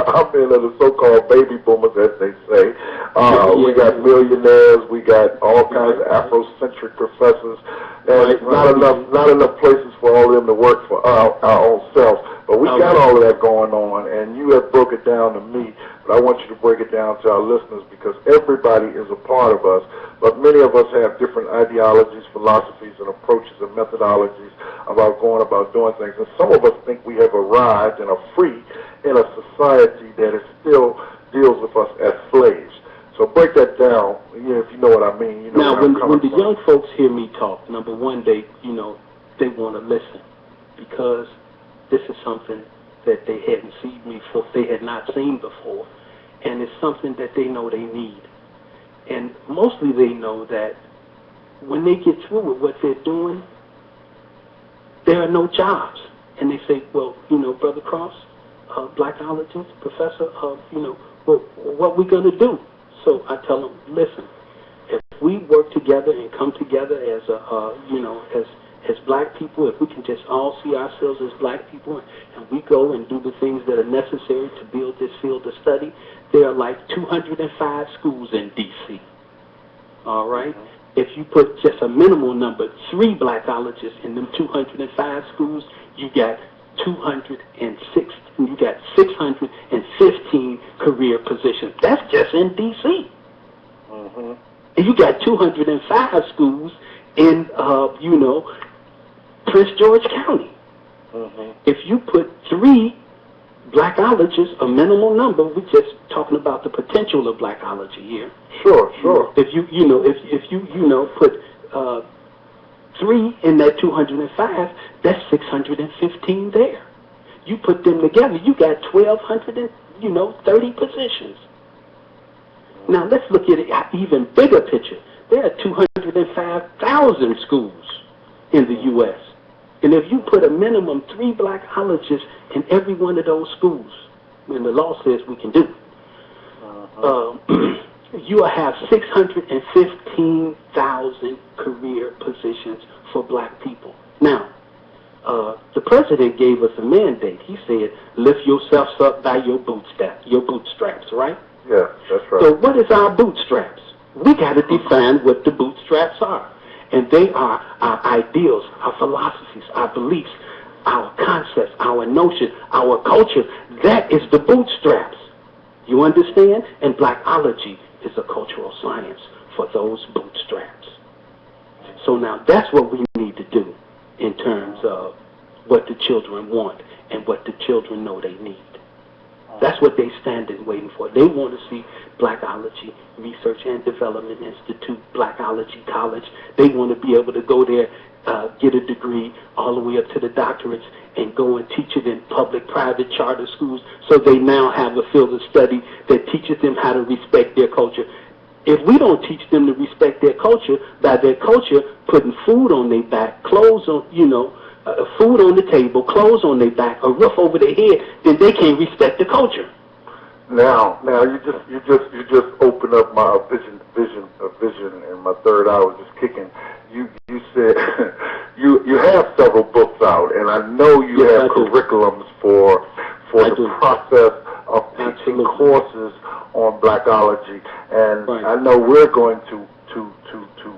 I'm in the so-called baby boomers, as they say. We got millionaires, we got all kinds of Afrocentric professors, and not enough places for all of them to work for our own selves. But we got all of that going on, and you have broke it down to me, but I want you to break it down to our listeners because everybody is a part of us, but many of us have different ideologies, philosophies, and approaches and methodologies about going about doing things. And some of us think we have arrived and are free in a society that is still deals with us as slaves. So break that down, if you know what I mean. You know
now, when the young folks hear me talk, number one, they want to listen because this is something that they hadn't seen before, they had not seen before, and it's something that they know they need. And mostly they know that when they get through with what they're doing, there are no jobs. And they say, well, Brother Cross, Blackologist, Professor, what we going to do? So I tell them, listen, if we work together and come together as as black people, if we can just all see ourselves as black people and we go and do the things that are necessary to build this field of study, there are like 205 schools in D.C. All right? If you put just a minimal number, 3 blackologists in them 205 schools, you got 615 career positions. That's just in D.C. And you got 205 schools in, Prince George County. If you put 3 blackologists, a minimal number, we're just talking about the potential of blackology here.
Sure.
If you put 3 in that 205, that's 615 there. You put them together, you got 1,230 positions. Now let's look at an even bigger picture. There are 205,000 schools in the U.S. And if you put a minimum 3 blackologists in every one of those schools, and the law says we can do it, you will have 615,000 career positions for black people. Now, the president gave us a mandate. He said, lift yourselves up by your bootstraps, right?
Yeah, that's right.
So what is our bootstraps? We got to define what the bootstraps are. And they are our ideals, our philosophies, our beliefs, our concepts, our notions, our culture. That is the bootstraps. You understand? And blackology is a cultural science for those bootstraps. So now that's what we need to do in terms of what the children want and what the children know they need. That's what they stand and waiting for. They want to see Blackology Research and Development Institute, Blackology College. They want to be able to go there, get a degree all the way up to the doctorates and go and teach it in public, private, charter schools. So they now have a field of study that teaches them how to respect their culture. If we don't teach them to respect their culture, by their culture putting food on their back, clothes on, food on the table, clothes on their back, a roof over their head, then they can't respect the culture.
Now you just opened up my vision, and my third eye was just kicking. You said you have several books out, and I know you have curriculums for the process of teaching courses on Blackology, and I know we're going to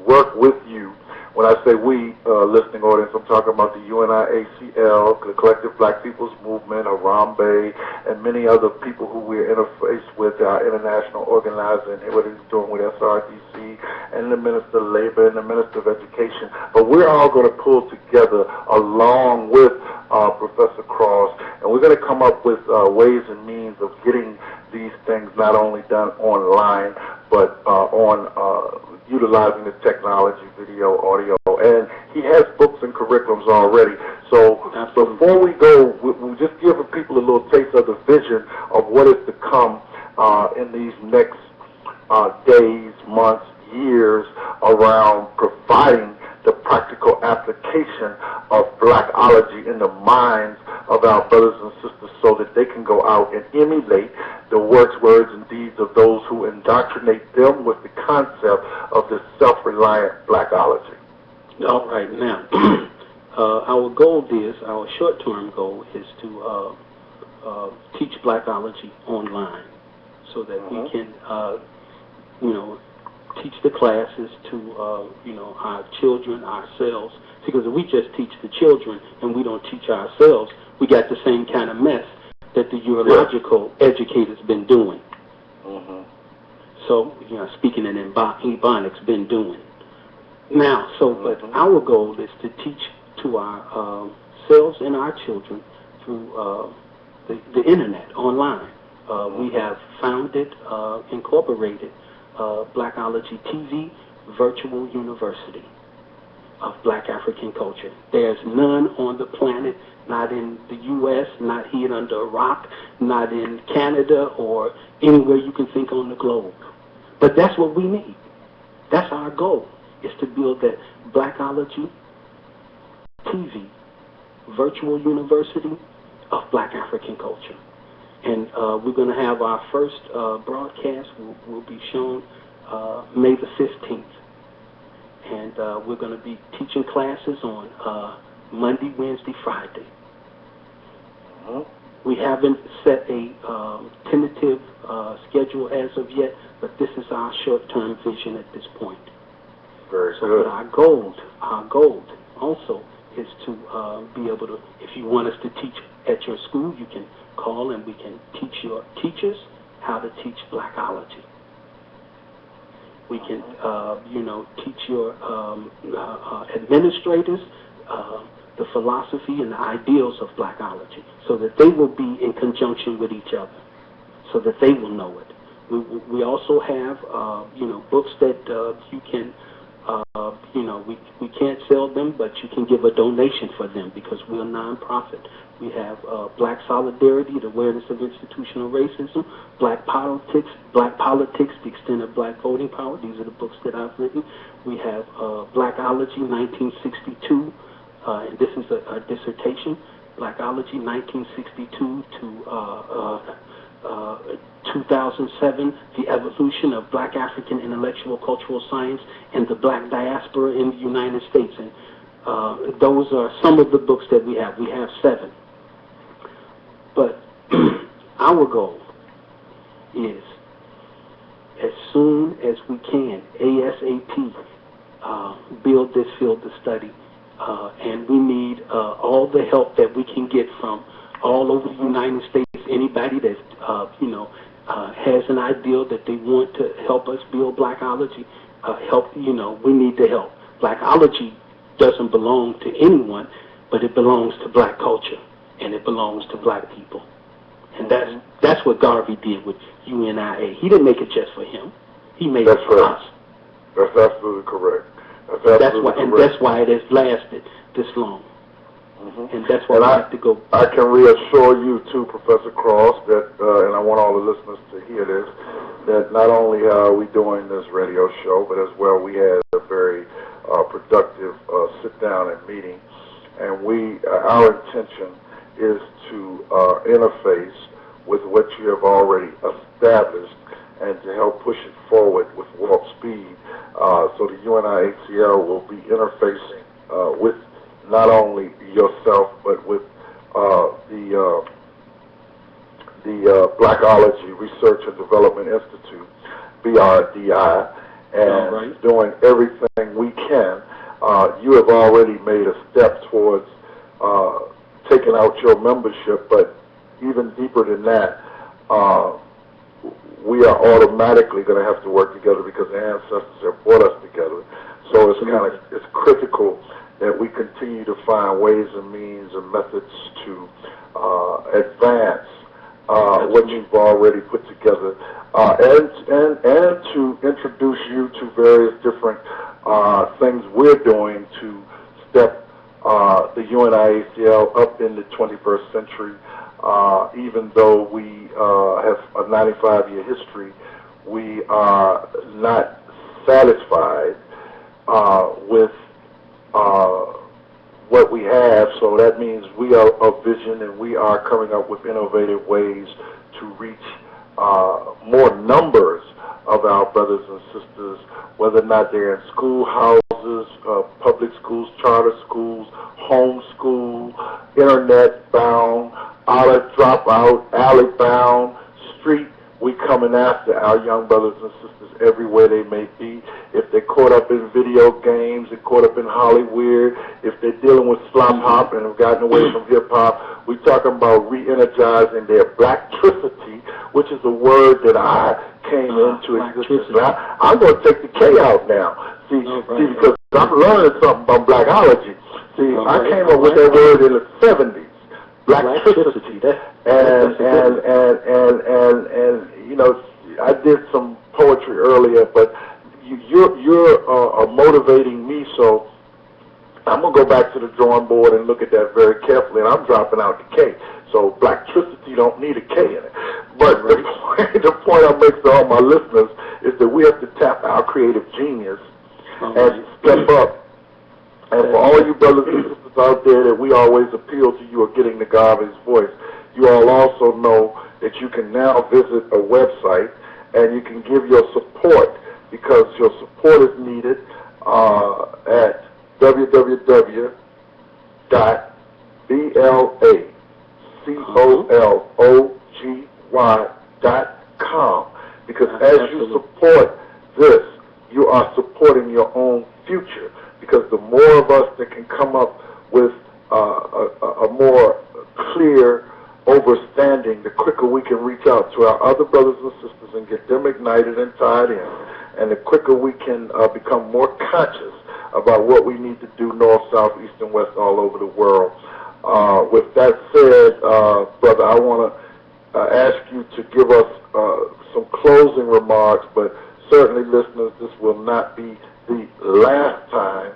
work with you. When I say we, listening audience, I'm talking about the UNIACL, the Collective Black People's Movement, Harambe, and many other people who we're interfaced with, our international organizer, and what he's doing with SRDC, and the Minister of Labor, and the Minister of Education. But we're all going to pull together along with Professor Cross, and we're going to come up with ways and means of getting these things not only done online, but on utilizing the technology, video, audio, and he has books and curriculums already. So before we go, we'll just give people a little taste of the vision of what is to come in these next days, months, years around providing the practical application of Blackology in the minds of our brothers and sisters so that they can go out and emulate the works, words, and deeds of those who indoctrinate them with the concept of this self-reliant Blackology.
All right, now, our goal is, our short-term goal is to teach Blackology online so that we can, teach the classes to, our children, ourselves, because if we just teach the children and we don't teach ourselves, we got the same kind of mess that the urological educators been doing. So, speaking in Ebonics, been doing. Now, but our goal is to teach to ourselves and our children through the internet, online. We have founded, incorporated Blackology TV Virtual University of Black African Culture. There's none on the planet, not in the U.S., not hid under a rock, not in Canada or anywhere you can think on the globe. But that's what we need. That's our goal, is to build that Blackology TV Virtual University of Black African Culture. And we're going to have our first broadcast will be shown May the 15th. And we're going to be teaching classes on Monday, Wednesday, Friday. We haven't set a tentative schedule as of yet, but this is our short-term vision at this point.
Very
So
good.
but our goal also is to be able to, if you want us to teach at your school, you can call and we can teach your teachers how to teach Blackology. We can, teach your administrators the philosophy and the ideals of Blackology, so that they will be in conjunction with each other, so that they will know it. We also have, books that you can, we can't sell them, but you can give a donation for them because we're a nonprofit. We have Black Solidarity, the awareness of institutional racism, Black Politics, the extent of Black voting power. These are the books that I've written. We have Blackology 1962, and this is a dissertation, Blackology 1962 to 2007, the evolution of Black African intellectual cultural science and the Black diaspora in the United States. And those are some of the books that we have. We have 7. But our goal is, as soon as we can, ASAP, build this field of study. And we need all the help that we can get from all over the United States. Anybody that, has an ideal that they want to help us build Blackology, we need the help. Blackology doesn't belong to anyone, but it belongs to Black culture, and it belongs to Black people. And that's what Garvey did with UNIA. He didn't make it just for him. He made it for us.
That's absolutely correct. That's
why it has lasted this long. And that's why we have to go.
I can reassure you, too, Professor Cross, that, and I want all the listeners to hear this, that not only are we doing this radio show, but as well we had a very productive sit-down and meeting. And our intention is to interface with what you have already established and to help push it forward with warp speed. So the UNIACL will be interfacing with not only yourself, but with the Blackology Research and Development Institute, BRDI, and doing everything we can. You have already made a step towards taking out your membership, but even deeper than that, we are automatically going to have to work together because the ancestors have brought us together. So it's critical that we continue to find ways and means and methods to advance what you've already put together, and to introduce you to various different things we're doing to step the UNIACL up in the 21st century. Even though we have a 95-year history, we are not satisfied with what we have, so that means we are of vision and we are coming up with innovative ways to reach more numbers of our brothers and sisters, whether or not they're in schoolhouses, public schools, charter schools, home school, internet bound, dropout, alley bound, street we coming after our young brothers and sisters everywhere they may be. If they're caught up in video games, they're caught up in Hollywood, if they're dealing with slop hop and have gotten away from hip-hop, we're talking about re-energizing their blacktricity, which is a word that I came into existence. I'm going to take the K out now. See, because I'm learning something about Blackology. See, I came up with that word in the 70s. Blacktricity. And you know, I did some poetry earlier, but you're motivating me, so I'm going to go back to the drawing board and look at that very carefully, and I'm dropping out the K. So blacktricity don't need a K in it. But the point I make to all my listeners is that we have to tap our creative genius and step up. And for all you brothers and sisters out there that we always appeal to you are getting the Garvey's voice, you all also know that you can now visit a website and you can give your support, because your support is needed at www.blacology.com, because as you support this, you are supporting your own future, because the more of us that can come up with a more clear overstanding, the quicker we can reach out to our other brothers and sisters and get them ignited and tied in, and the quicker we can become more conscious about what we need to do north, south, east, and west all over the world. With that said, brother, I want to ask you to give us some closing remarks, but certainly, listeners, this will not be the last time.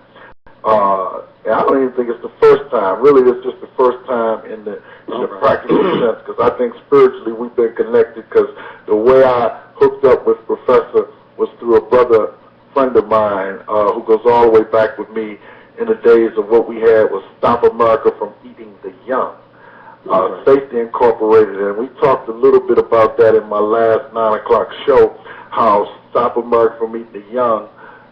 I don't even think it's the first time. Really, it's just the first time in the practical sense, because I think spiritually we've been connected, because the way I hooked up with Professor was through a brother friend of mine who goes all the way back with me in the days of what we had was Stop America from Eating the Young, Safety Incorporated, and we talked a little bit about that in my last 9 o'clock show, how Stop America from Eating the Young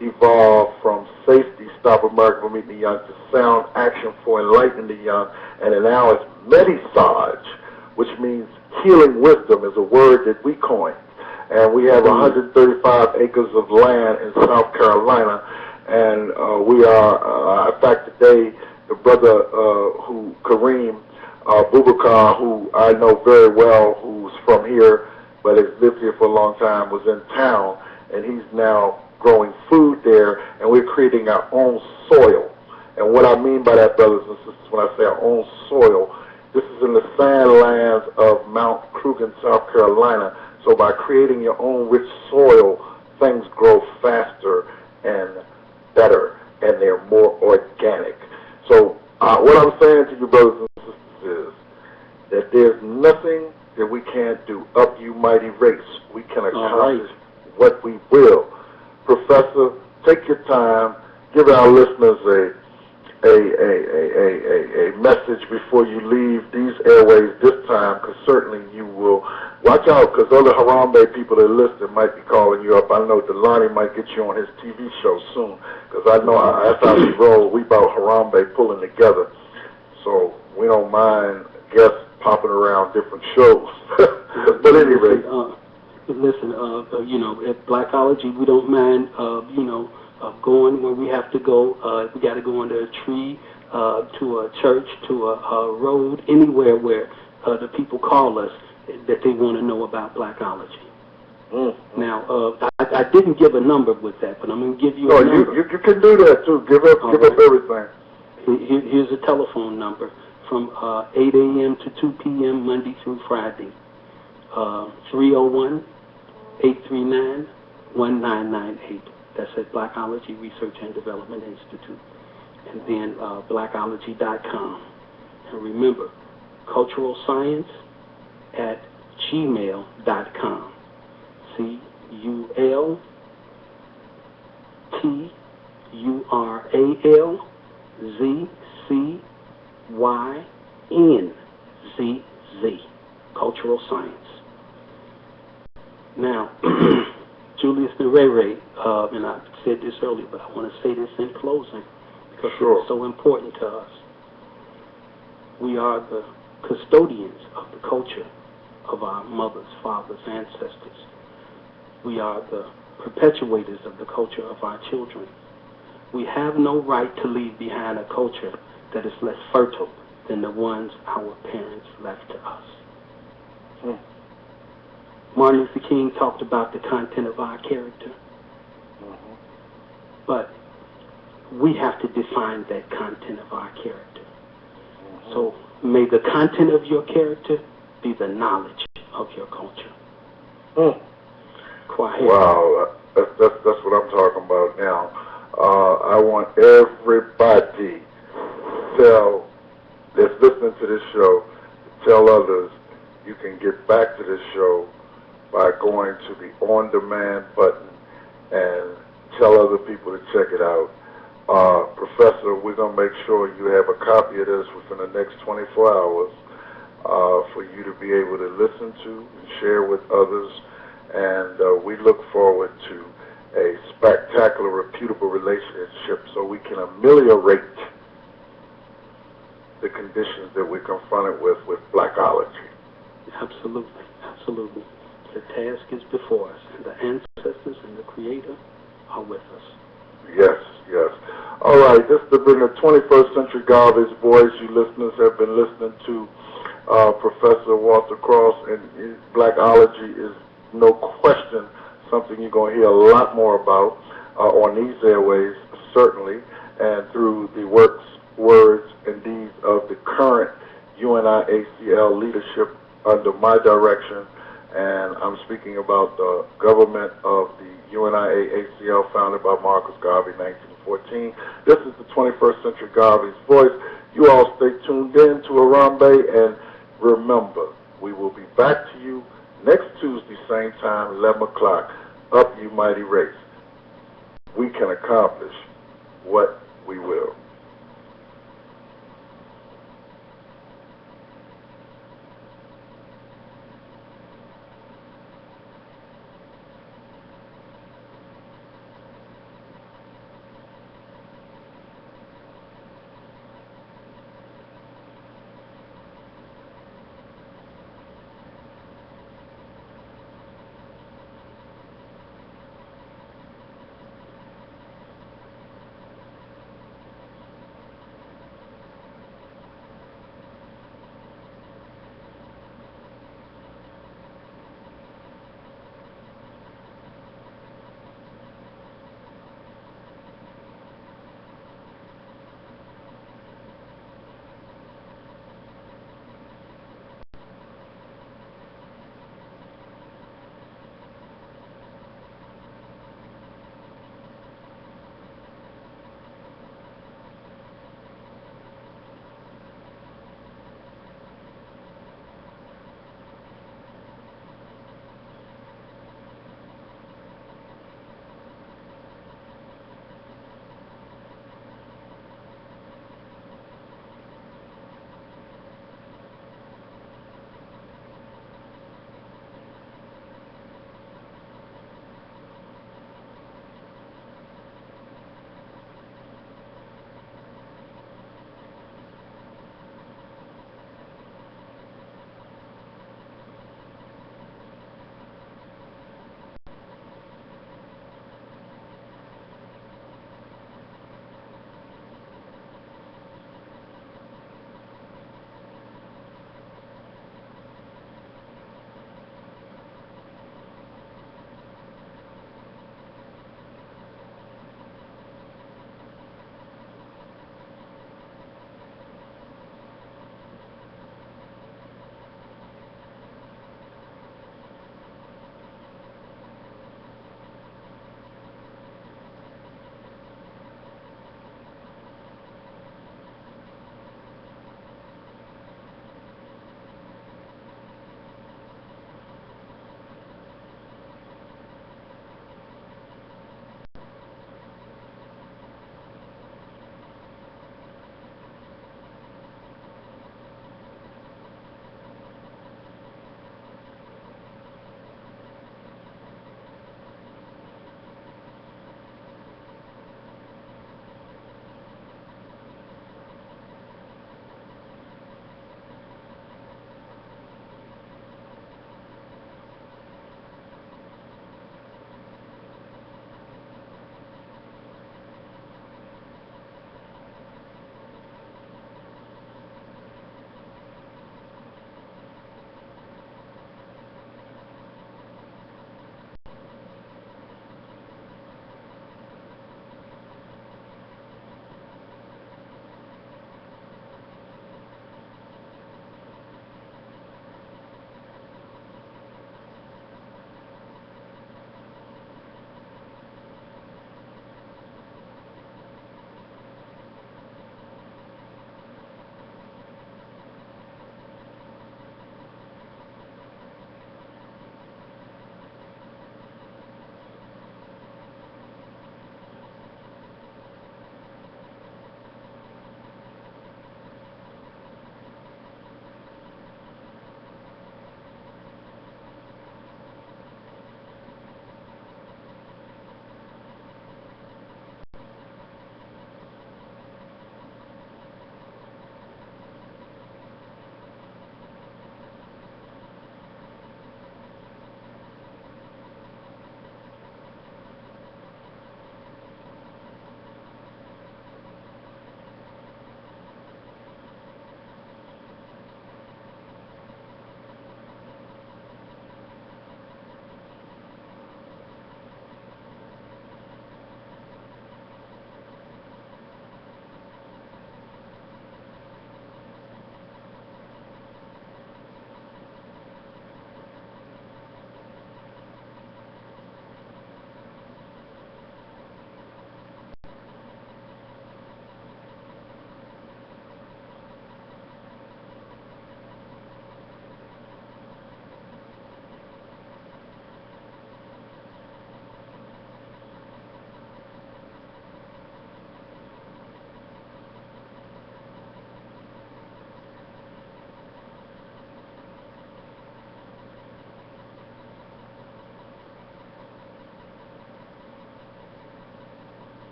evolved from Safety, Stop America from Eating the Young, to Sound Action for Enlightening the Young, and then now it's Medisage, which means healing wisdom, is a word that we coined. And we have 135 acres of land in South Carolina, and we are, in fact, today, the brother Kareem Boubacar, who I know very well, who's from here, but has lived here for a long time, was in town, and he's now growing food there, and we're creating our own soil. And what I mean by that, brothers and sisters, when I say our own soil, this is in the sandlands of Mount Crugen, South Carolina. So by creating your own rich soil, things grow faster and better, and they're more organic. So what I'm saying to you, brothers and sisters, is that there's nothing that we can't do. Up, you mighty race. We can accomplish what we will. Professor, take your time. Give our listeners a message before you leave these airways this time, because certainly you will. Watch out, because other Harambe people that listen might be calling you up. I know Delani might get you on his TV show soon, because I know that's how we roll. We about Harambe pulling together. So we don't mind guests popping around different shows. But anyway.
Listen, you know, at Blackology, we don't mind, you know, going where we have to go. We got to go under a tree, to a church, to a road, anywhere where the people call us that they want to know about Blackology. Now, I didn't give a number with that, but I'm going to give you a number. You can do that, too. Give up everything. Here's a telephone number from 8 a.m. to 2 p.m. Monday through Friday. 301-839-1998. That's at Blackology Research and Development Institute. And then blackology.com. And remember, culturalscience@gmail.com. CULTURALZCYNZZ. Cultural Science. Now, Julius and Ray Ray, and I said this earlier, but I want to say this in closing because it's so important to us. We are the custodians of the culture of our mothers, fathers, ancestors. We are the perpetuators of the culture of our children. We have no right to leave behind a culture that is less fertile than the ones our parents left to us. Martin Luther King talked about the content of our character. But we have to define that content of our character. So may the content of your character be the knowledge of your culture.
Wow, that's what I'm talking about now. I want everybody that's listening to this show to tell others you can get back to this show by going to the on-demand button and tell other people to check it out. Professor, we're going to make sure you have a copy of this within the next 24 hours for you to be able to listen to and share with others. And we look forward to a spectacular, reputable relationship so we can ameliorate the conditions that we're confronted with Blackology.
Absolutely, absolutely. The task is before us, and the ancestors and the Creator are with us.
Yes, yes. All right, just to bring the 21st Century Garbage voice, you listeners have been listening to Professor Walter Cross, and Blackology is no question something you're going to hear a lot more about on these airways, certainly, and through the works, words, and deeds of the current UNIACL leadership under my direction. And I'm speaking about the government of the UNIACL founded by Marcus Garvey in 1914. This is the 21st Century Garvey's voice. You all stay tuned in to Harambe, and remember, we will be back to you next Tuesday, same time, 11 o'clock. Up, you mighty race. We can accomplish what we will.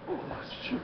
That's true.